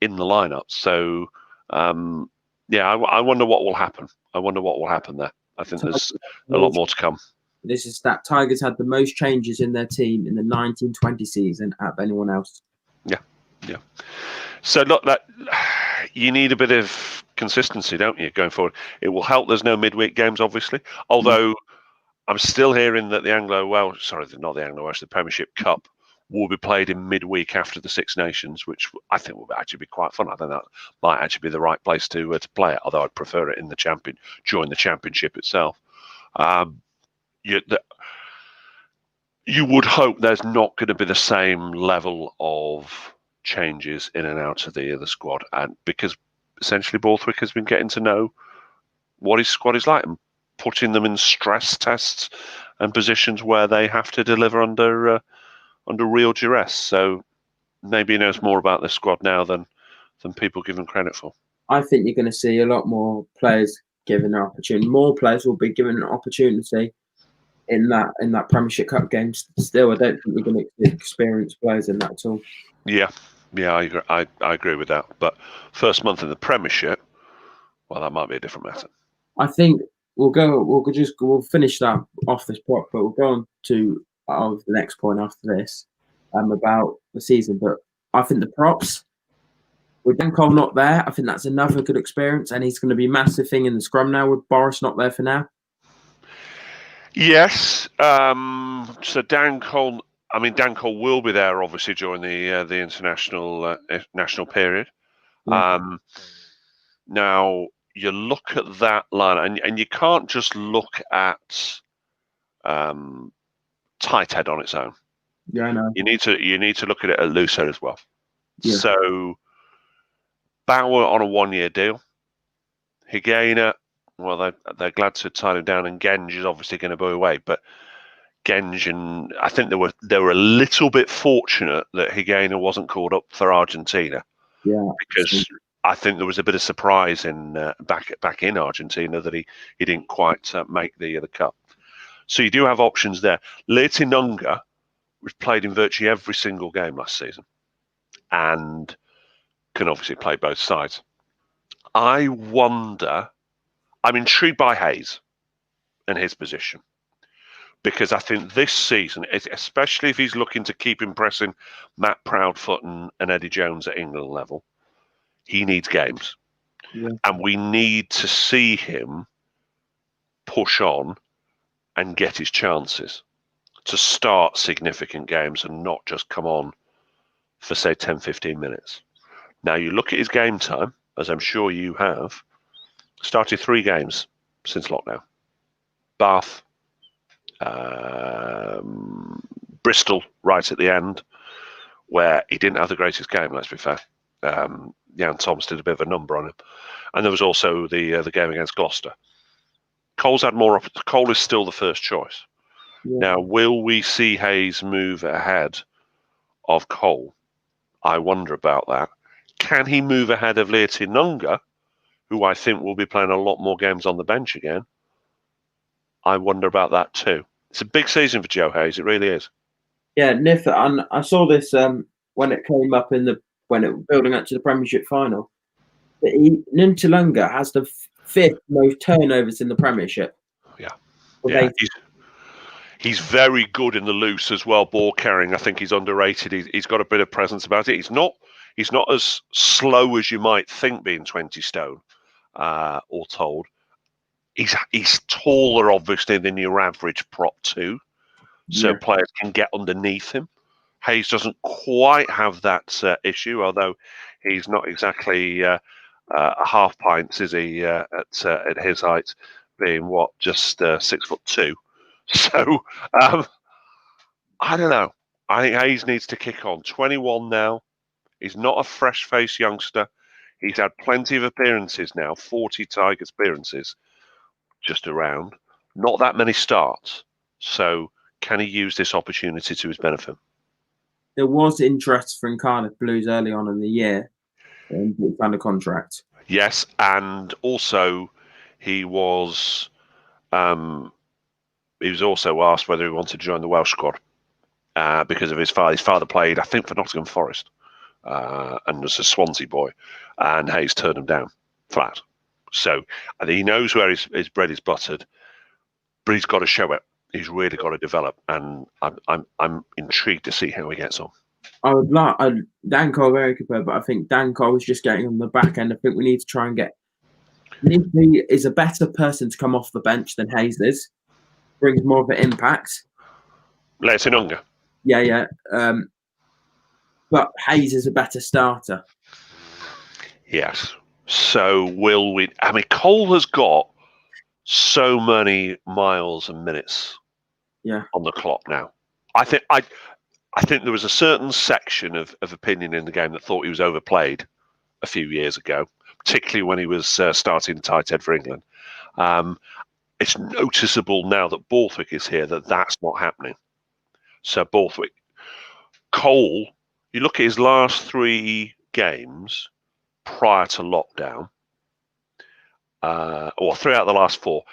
in the lineup. So, I wonder what will happen. I wonder what will happen there. I think there's a lot more to come. This is that Tigers had the most changes in their team in the 1920 season out of anyone else. Yeah. So look, that you need a bit of consistency, don't you, going forward? It will help. There's no midweek games, obviously. Although I'm still hearing that the Premiership Cup will be played in midweek after the Six Nations, which I think will actually be quite fun. I think that might actually be the right place to play it. Although I'd prefer it in during the championship itself. You would hope there's not going to be the same level of changes in and out of the squad, and because essentially Borthwick has been getting to know what his squad is like and putting them in stress tests and positions where they have to deliver under real duress. So maybe he knows more about the squad now than people give him credit for. I think you're going to see a lot more players given an opportunity. More players will be given an opportunity in that Premiership Cup game. Still, I don't think you're going to experience players in that at all. Yeah, I agree with that. But first month in the Premiership, well, that might be a different matter. I think we'll finish that off this part, but we'll go on to the next point after this, about the season. But I think the props, with Dan Cole not there, I think that's another good experience, and he's going to be a massive thing in the scrum now with Boris not there for now. Yes. So Dan Cole will be there obviously during the international national period. Now you look at that line, and you can't just look at tight head on its own. Yeah, I know. You need to look at it at loose head as well. Yeah. So Bauer on a 1-year deal. Higuaina, well, they're glad to tie him down, and Genge is obviously going to be away. But Genge, and I think they were a little bit fortunate that Higuaina wasn't called up for Argentina. Yeah, because I think there was a bit of surprise in back in Argentina that he didn't quite make the cup. So you do have options there. Leite Nunga was played in virtually every single game last season, and can obviously play both sides. I'm intrigued by Hayes and his position, because I think this season, especially if he's looking to keep impressing Matt Proudfoot and Eddie Jones at England level, he needs games. Yeah. And we need to see him push on and get his chances to start significant games and not just come on for, say, 10, 15 minutes. Now, you look at his game time, as I'm sure you have, started 3 games since lockdown. Bath, Bristol right at the end, where he didn't have the greatest game, let's be fair. Jan Thomas did a bit of a number on him. And there was also the game against Gloucester. Cole's had more. Cole is still the first choice. Yeah. Now, will we see Hayes move ahead of Cole? I wonder about that. Can he move ahead of Leite Nunga, who I think will be playing a lot more games on the bench again? I wonder about that too. It's a big season for Joe Hayes. It really is. Yeah, Nif, and I saw this when it came up when it was building up to the Premiership final. Nintalunga has the 5th most turnovers in the Premiership. Yeah. He's very good in the loose as well, ball carrying. I think he's underrated. He's got a bit of presence about it. He's not as slow as you might think, being 20 stone, all told. He's taller, obviously, than your average prop too, so players can get underneath him. Hayes doesn't quite have that issue, although he's not exactly a half pints, is he? At his height, being just 6'2". So I don't know. I think Hayes needs to kick on. 21 now. He's not a fresh-faced youngster. He's had plenty of appearances now, 40 Tigers appearances, just around. Not that many starts. So can he use this opportunity to his benefit? There was interest from Cardiff Blues early on in the year, and he found a contract. Yes, and also he was also asked whether he wanted to join the Welsh squad because of his father. His father played, I think, for Nottingham Forest and was a Swansea boy, and Hayes turned him down flat. So I think he knows where his bread is buttered, but he's got to show it. He's really got to develop, and I'm intrigued to see how he gets on. I would like Dan Cole very good player, but I think Dan Cole is just getting on the back end. I think we need to try and get. He is a better person to come off the bench than Hayes is. Brings more of an impact. Letinunga. Yeah. But Hayes is a better starter. Yes. So will we? I mean, Cole has got so many miles and minutes. On the clock now. I think there was a certain section of opinion in the game that thought he was overplayed a few years ago, particularly when he was starting tight head for England. It's noticeable now that Borthwick is here that that's not happening. So Borthwick, Cole, you look at his last 3 games prior to lockdown, or 3 out of the last 4.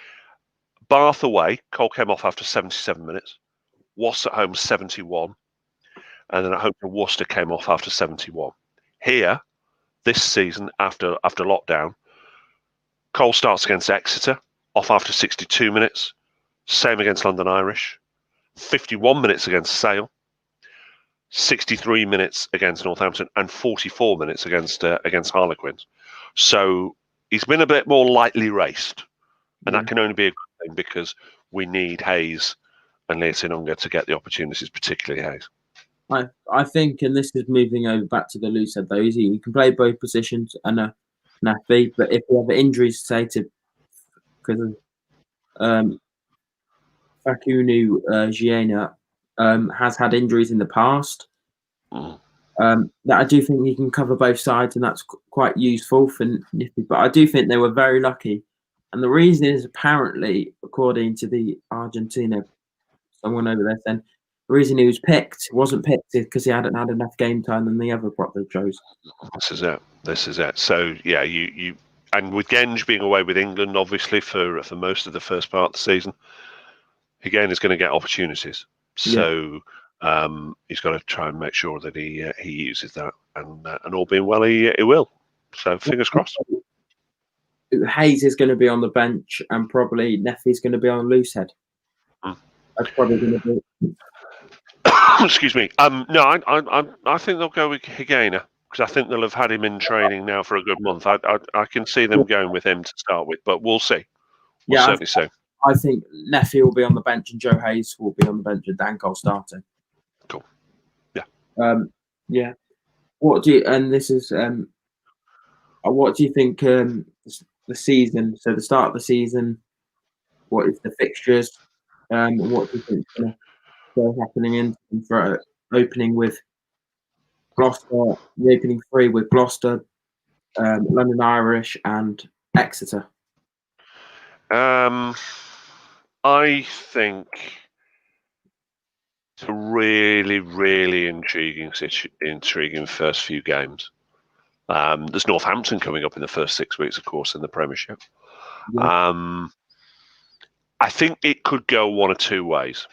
Bath away, Cole came off after 77 minutes. Wasps at home, 71. And then at home to Worcester came off after 71. Here, this season, after lockdown, Cole starts against Exeter, off after 62 minutes. Same against London Irish. 51 minutes against Sale. 63 minutes against Northampton, and 44 minutes against Harlequins. So he's been a bit more lightly raced. And that can only be a good thing because we need Hayes and Letinunga to get the opportunities, particularly Hayes. I think, and this is moving over back to the loose head though, he can play both positions and a nappy, but if we have injuries, say because of Fakunu Giena has had injuries in the past, that I do think he can cover both sides, and that's quite useful for Nippy. But I do think they were very lucky. And the reason is apparently, according to the Argentina, someone over there saying, the reason he wasn't picked is because he hadn't had enough game time than the other prop they chose. This is it. So yeah, you and with Genge being away with England, obviously for most of the first part of the season, again is going to get opportunities. So he's got to try and make sure that he uses that, and all being well, he will. So fingers crossed. Hayes is going to be on the bench, and probably Neffy's going to be on loose head. That's probably going to be. Excuse me. No, I think they'll go with Higuaina because I think they'll have had him in training now for a good month. I can see them going with him to start with, but we'll see. We'll certainly see. I think Neffy will be on the bench and Joe Hayes will be on the bench with Dan Cole starting. Cool. Yeah. Yeah. What do you? And this is. What do you think? The season. So the start of the season. What is the fixtures? What do you think is going to go happening in for opening with Gloucester? The opening 3 with Gloucester, London Irish, and Exeter. I think it's a really, really intriguing first few games. There's Northampton coming up in the first 6 weeks, of course, in the Premiership. Yeah. I think it could go one or two ways.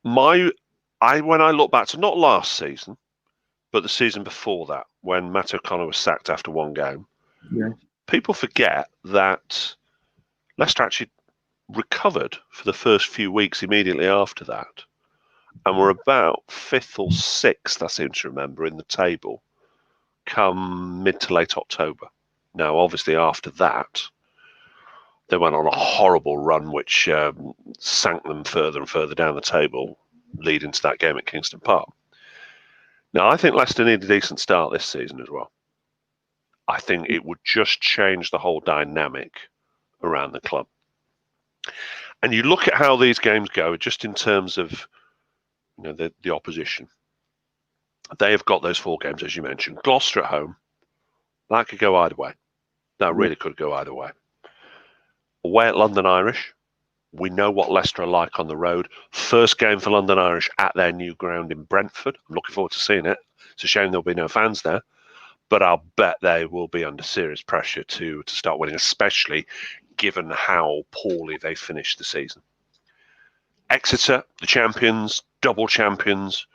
When I look back to not last season, but the season before that, when Matt O'Connor was sacked after 1 game, people forget that Leicester actually recovered for the first few weeks immediately after that, and were about 5th or 6th, I seem to remember, in the table come mid to late October. Now, obviously, after that, they went on a horrible run, which sank them further and further down the table, leading to that game at Kingston Park. Now, I think Leicester need a decent start this season as well. I think it would just change the whole dynamic around the club. And you look at how these games go, just in terms of the opposition. They have got those 4 games, as you mentioned. Gloucester at home, that could go either way. That really could go either way. Away at London Irish, we know what Leicester are like on the road. First game for London Irish at their new ground in Brentford. I'm looking forward to seeing it. It's a shame there'll be no fans there. but I'll bet they will be under serious pressure to start winning, especially given how poorly they finished the season. Exeter, the champions, double champions,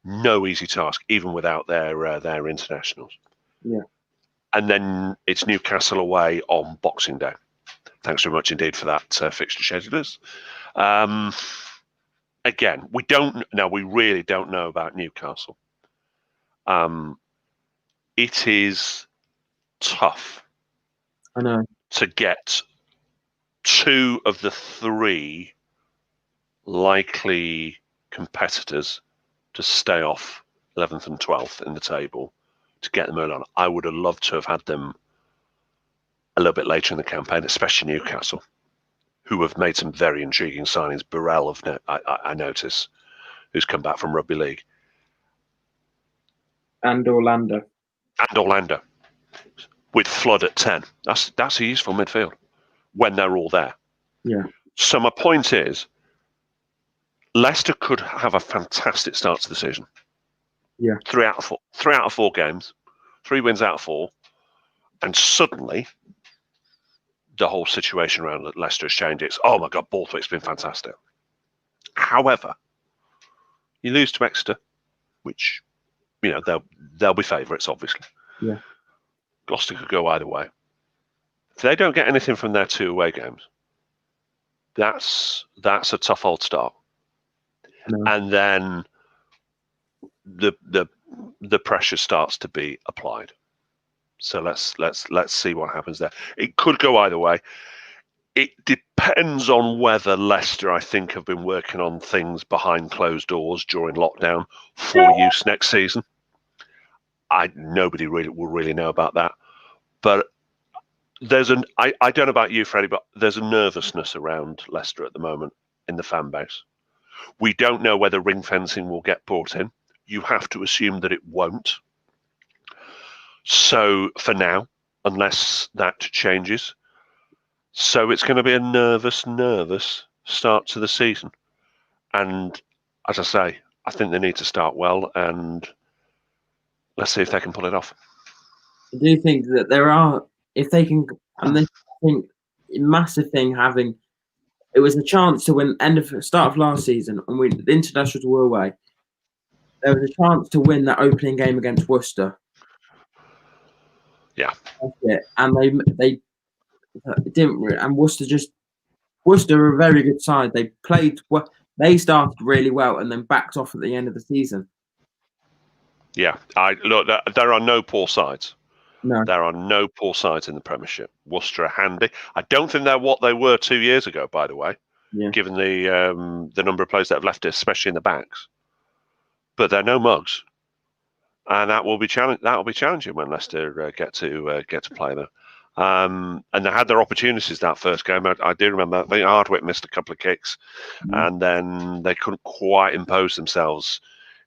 no easy task, even without their internationals. Yeah. And then it's Newcastle away on Boxing Day. Thanks very much indeed for that, fixture schedulers. Again, we really don't know about Newcastle. It is tough, I know, to get 2 of the 3 likely competitors to stay off 11th and 12th in the table, to get them early on. I would have loved to have had them a little bit later in the campaign, especially Newcastle, who have made some very intriguing signings. Burrell, I notice, who's come back from rugby league. and Orlando. With Flood at 10. That's a useful midfield when they're all there. Yeah. So my point is, Leicester could have a fantastic start to the season. Yeah. 3 out of 4 games, 3 wins out of 4, and suddenly the whole situation around Leicester has changed. It's, oh my God, Borthwick's been fantastic. However, you lose to Exeter, which, they'll be favourites, obviously. Yeah. Gloucester could go either way. If they don't get anything from their 2 away games, that's a tough old start. And then the pressure starts to be applied. So let's see what happens there. It could go either way. It depends on whether Leicester, I think, have been working on things behind closed doors during lockdown for use next season. Nobody will really know about that. But I don't know about you, Freddie, but there's a nervousness around Leicester at the moment in the fan base. We don't know whether ring fencing will get brought in. You have to assume that it won't. So for now, unless that changes. So it's going to be a nervous start to the season. And as I say, I think they need to start well, and let's see if they can pull it off. I do think that there are, if they can, and I think massive thing having, it was a chance to win start of last season, and the internationals were away. There was a chance to win that opening game against Worcester. Yeah. That's it. And they didn't, and Worcester are a very good side. They started really well and then backed off at the end of the season. Yeah, look, there are no poor sides. No. There are no poor sides in the Premiership. Worcester are handy. I don't think they're what they were 2 years ago, by the way, given the number of players that have left, especially in the backs. But they're no mugs, and that will be challenging when Leicester get to play them. And they had their opportunities that first game. I do remember. I think Hardwick missed a couple of kicks, and then they couldn't quite impose themselves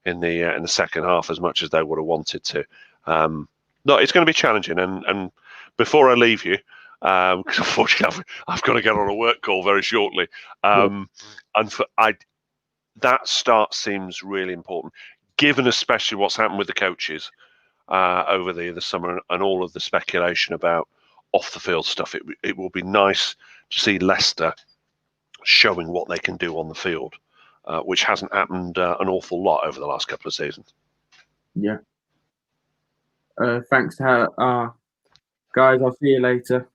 in the second half as much as they would have wanted to. No, it's going to be challenging. And before I leave you, because unfortunately I've got to get on a work call very shortly, and that start seems really important, given especially what's happened with the coaches over the summer and all of the speculation about off the field stuff. It will be nice to see Leicester showing what they can do on the field, which hasn't happened an awful lot over the last couple of seasons. Yeah. Thanks to her, guys. I'll see you later.